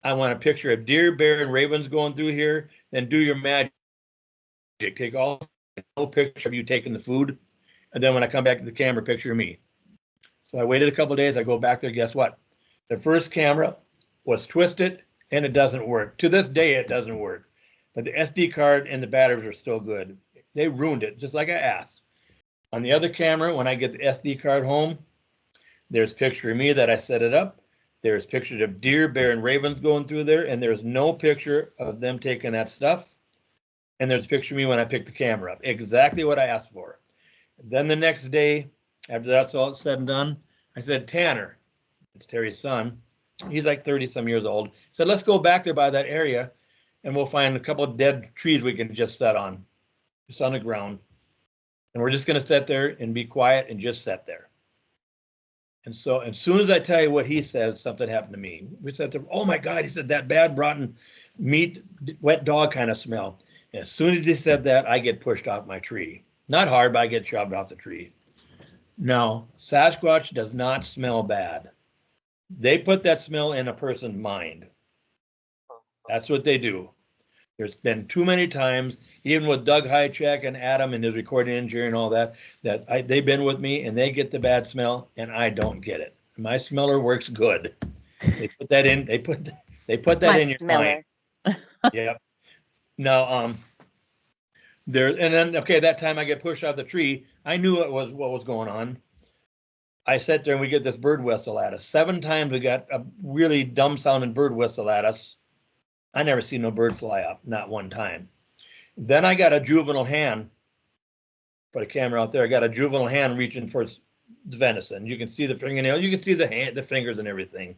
I want a picture of deer, bear, and ravens going through here. Then do your magic. Take all no picture of you taking the food. And then when I come back to the camera, picture of me. So I waited a couple of days. I go back there. Guess what? The first camera was twisted and it doesn't work. To this day, it doesn't work. But the SD card and the batteries are still good. They ruined it, just like I asked. On the other camera, when I get the SD card home, there's a picture of me that I set it up. There's pictures of deer, bear, and ravens going through there, and there's no picture of them taking that stuff. And there's a picture of me when I picked the camera up. Exactly what I asked for. Then the next day, after that's all said and done, I said, Tanner, it's Terry's son, he's like 30 some years old, said, let's go back there by that area and we'll find a couple of dead trees we can just set on, just on the ground. And we're just going to sit there and be quiet and just sit there. And so as soon as I tell you what he says, something happened to me. We sat there, oh my God, he said, that bad, rotten meat, wet dog kind of smell. And as soon as he said that, I get pushed off my tree. Not hard, but I get shoved off the tree. No, Sasquatch does not smell bad. They put that smell in a person's mind. That's what they do. There's been too many times, even with Doug Hychek and Adam and his recording engineer and all that, they've been with me and they get the bad smell and I don't get it. My smeller works good. They put that in. They put that in your mind. Yep. Now, there and then okay, that time I get pushed off the tree. I knew it was what was going on. I sat there and we get this bird whistle at us. 7 times we got a really dumb sounding bird whistle at us. I never seen no bird fly up, not one time. Then I got a juvenile hand. Put a camera out there. I got a juvenile hand reaching for its venison. You can see the fingernail. You can see the hand, the fingers, and everything.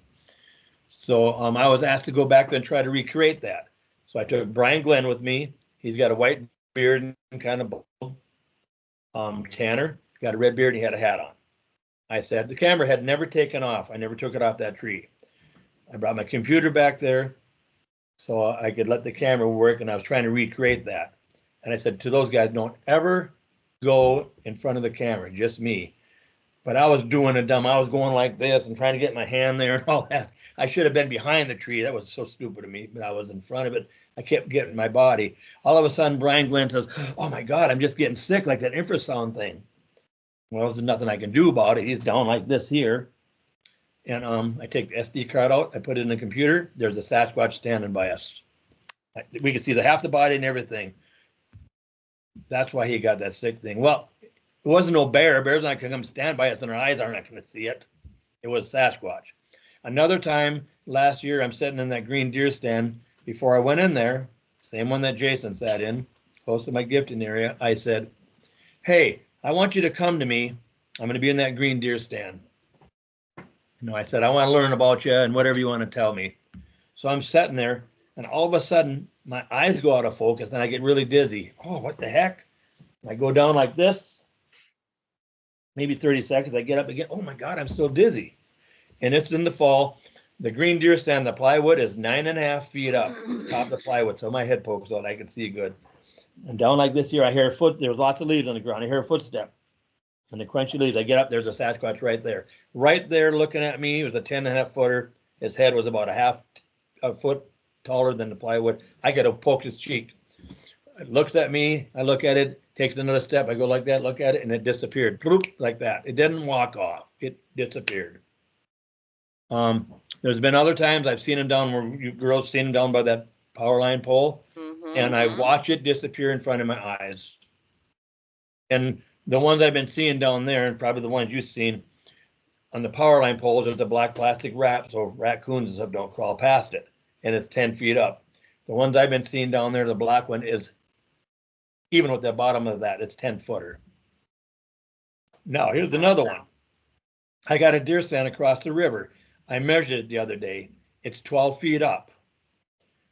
So I was asked to go back there and try to recreate that. So I took Brian Glenn with me. He's got a white beard and kind of bald. Tanner got a red beard and he had a hat on. I said the camera had never taken off. I never took it off that tree. I brought my computer back there so I could let the camera work, and I was trying to recreate that. And I said to those guys, don't ever go in front of the camera, just me. But I was doing a dumb, I was going like this and trying to get my hand there and all that. I should have been behind the tree. That was so stupid of me, but I was in front of it. I kept getting my body. All of a sudden, Brian Glenn says, oh my God, I'm just getting sick like that infrasound thing. Well, there's nothing I can do about it. He's down like this here. And I take the SD card out, I put it in the computer. There's a Sasquatch standing by us. We can see the half the body and everything. That's why he got that sick thing. Well, it wasn't no bear. Bear's not going to come stand by us and our eyes aren't going to see it. It was Sasquatch. Another time last year, I'm sitting in that green deer stand. Before I went in there, same one that Jason sat in, close to my gifting area, I said, hey, I want you to come to me. I'm going to be in that green deer stand. You know, I said, I want to learn about you and whatever you want to tell me. So I'm sitting there and all of a sudden my eyes go out of focus and I get really dizzy. Oh, what the heck? I go down like this, maybe 30 seconds. I get up again. Oh my God, I'm so dizzy. And it's in the fall. The green deer stand, the plywood is 9.5 feet up, top of the plywood. So my head pokes out. I can see good. And down like this here, I hear a foot. There's lots of leaves on the ground. I hear a footstep. And the crunchy leaves, I get up, there's a Sasquatch right there. Right there looking at me, it was a 10.5 footer. His head was about a foot taller than the plywood. I could have poked his cheek. It looks at me, I look at it, takes another step, I go like that, look at it, and it disappeared. Bloop, like that. It didn't walk off, it disappeared. There's been other times I've seen him down where you girls seen him down by that power line pole, and I watch it disappear in front of my eyes. And the ones I've been seeing down there, and probably the ones you've seen on the power line poles, there's a black plastic wrap so raccoons and stuff don't crawl past it. And it's 10 feet up. The ones I've been seeing down there, the black one is, even with the bottom of that, it's 10 footer. Now, here's another one. I got a deer stand across the river. I measured it the other day. It's 12 feet up.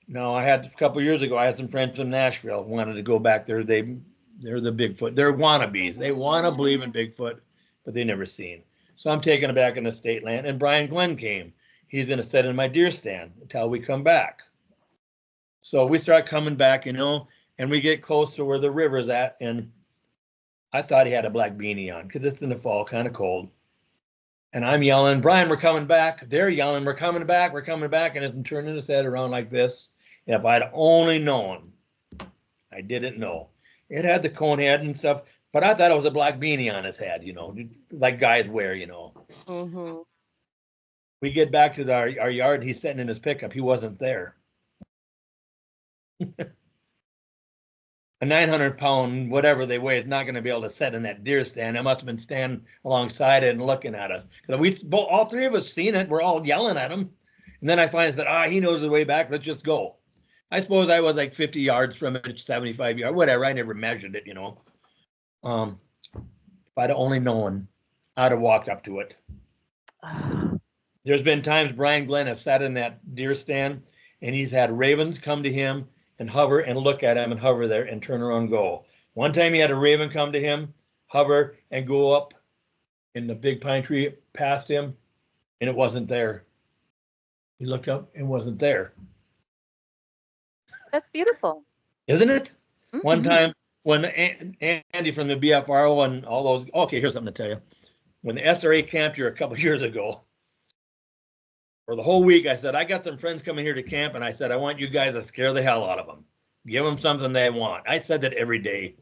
Now, I had a couple years ago, I had some friends from Nashville who wanted to go back there. They're the Bigfoot. They're wannabes. They want to believe in Bigfoot, but they never seen. So I'm taking it back in the state land. And Brian Glenn came. He's going to sit in my deer stand until we come back. So we start coming back, you know, and we get close to where the river's at, and I thought he had a black beanie on because it's in the fall, kind of cold. And I'm yelling, Brian, we're coming back. They're yelling, we're coming back, and it's turning his head around like this. And if I'd only known, I didn't know. It had the cone head and stuff, but I thought it was a black beanie on his head, like guys wear, Mm-hmm. We get back to our yard, and he's sitting in his pickup. He wasn't there. A 900-pound, whatever they weigh, is not going to be able to sit in that deer stand. I must have been standing alongside it and looking at us. All three of us seen it. We're all yelling at him. And then I find that, he knows the way back. Let's just go. I suppose I was like 50 yards from it, 75 yards, whatever. I never measured it, If I'd only known, I'd have walked up to it. There's been times Brian Glenn has sat in that deer stand, and he's had ravens come to him and hover and look at him and hover there and turn around and go. One time he had a raven come to him, hover, and go up in the big pine tree past him, and it wasn't there. He looked up and wasn't there. That's beautiful. Isn't it? Mm-hmm. One time when Andy from the BFRO and all those, okay, here's something to tell you. When the SRA camped here a couple years ago, for the whole week, I said, I got some friends coming here to camp, and I said, I want you guys to scare the hell out of them. Give them something they want. I said that every day.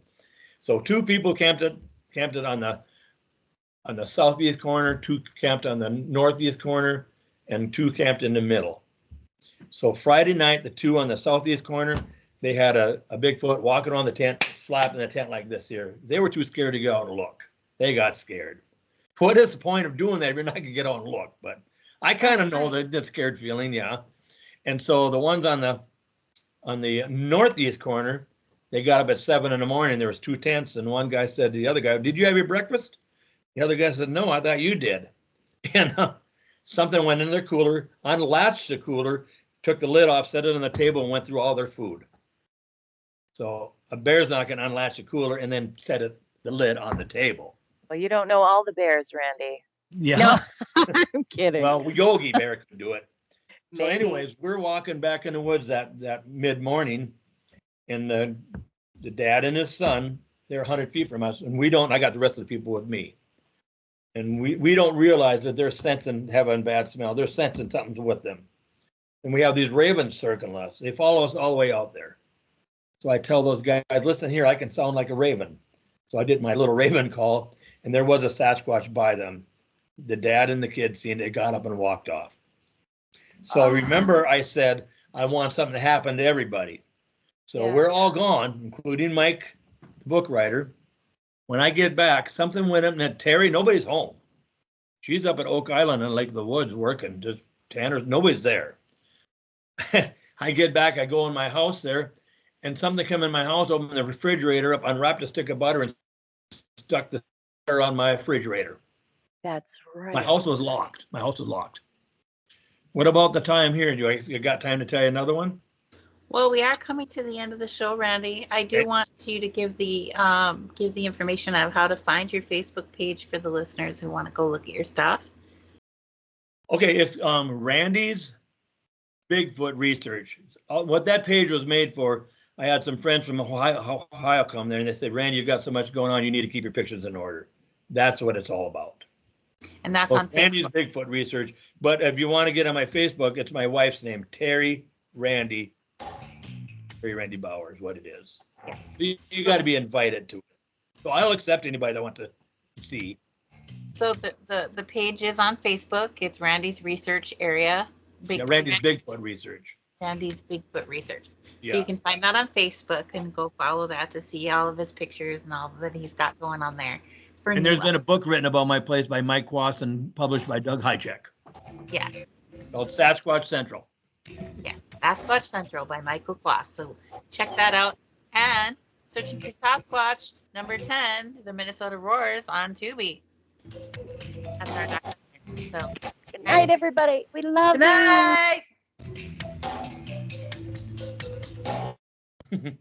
So 2 people camped it on the southeast corner, 2 camped on the northeast corner, and 2 camped in the middle. So Friday night, the 2 on the southeast corner, they had a Bigfoot walking on the tent, slapping the tent like this here. They were too scared to go out and look. They got scared. What is the point of doing that if you're not going to get out and look? But I kind of know that scared feeling, yeah. And so the ones on the northeast corner, they got up at 7 in the morning. There was 2 tents, and one guy said to the other guy, "Did you have your breakfast?" The other guy said, "No, I thought you did." And something went in their cooler, unlatched the cooler, took the lid off, set it on the table, and went through all their food. So a bear's not going to unlatch the cooler and then set the lid on the table. Well, you don't know all the bears, Randy. Yeah. No, I'm kidding. Well, Yogi Bear could do it. So Maybe. anyways, we're walking back in the woods that mid-morning, and the dad and his son, they're 100 feet from us, and I got the rest of the people with me. And we don't realize that they're sensing having bad smell. They're sensing something's with them. And we have these ravens circling us. They follow us all the way out there. So I tell those guys, listen here, I can sound like a raven. So I did my little raven call, and there was a Sasquatch by them. The dad and the kid seen it, got up and walked off. So remember I said, I want something to happen to everybody. So we're all gone, including Mike, the book writer. When I get back, something went up, and Terry, nobody's home. She's up at Oak Island in Lake of the Woods working, just Tanner, nobody's there. I get back, I go in my house there, and something come in my house, opened the refrigerator up, unwrapped a stick of butter, and stuck the butter on my refrigerator. That's right. My house was locked. What about the time here? You got time to tell you another one? Well, we are coming to the end of the show, Randy. I do want you to give the information of how to find your Facebook page for the listeners who want to go look at your stuff. Okay, it's Randy's Bigfoot Research. What that page was made for, I had some friends from Ohio come there, and they said, Randy, you've got so much going on, you need to keep your pictures in order. That's what it's all about. And that's on Randy's Facebook. Bigfoot Research. But if you want to get on my Facebook, it's my wife's name, Terry Randy Bauer is what it is. So you got to be invited to it. So I'll accept anybody that wants to see. So the page is on Facebook. It's Randy's Research Area. Randy's Bigfoot Research. Randy's Bigfoot Research. Yeah. So you can find that on Facebook and go follow that to see all of his pictures and all that he's got going on there. And there's been a book written about my place by Mike Quass and published by Doug Hychek. Yeah. Called Sasquatch Central. Yeah, Sasquatch Central by Michael Quass. So check that out. And Searching for Sasquatch, number 10, the Minnesota Roars on Tubi. That's our documentary. So, Good night, everybody. We love Good night. you.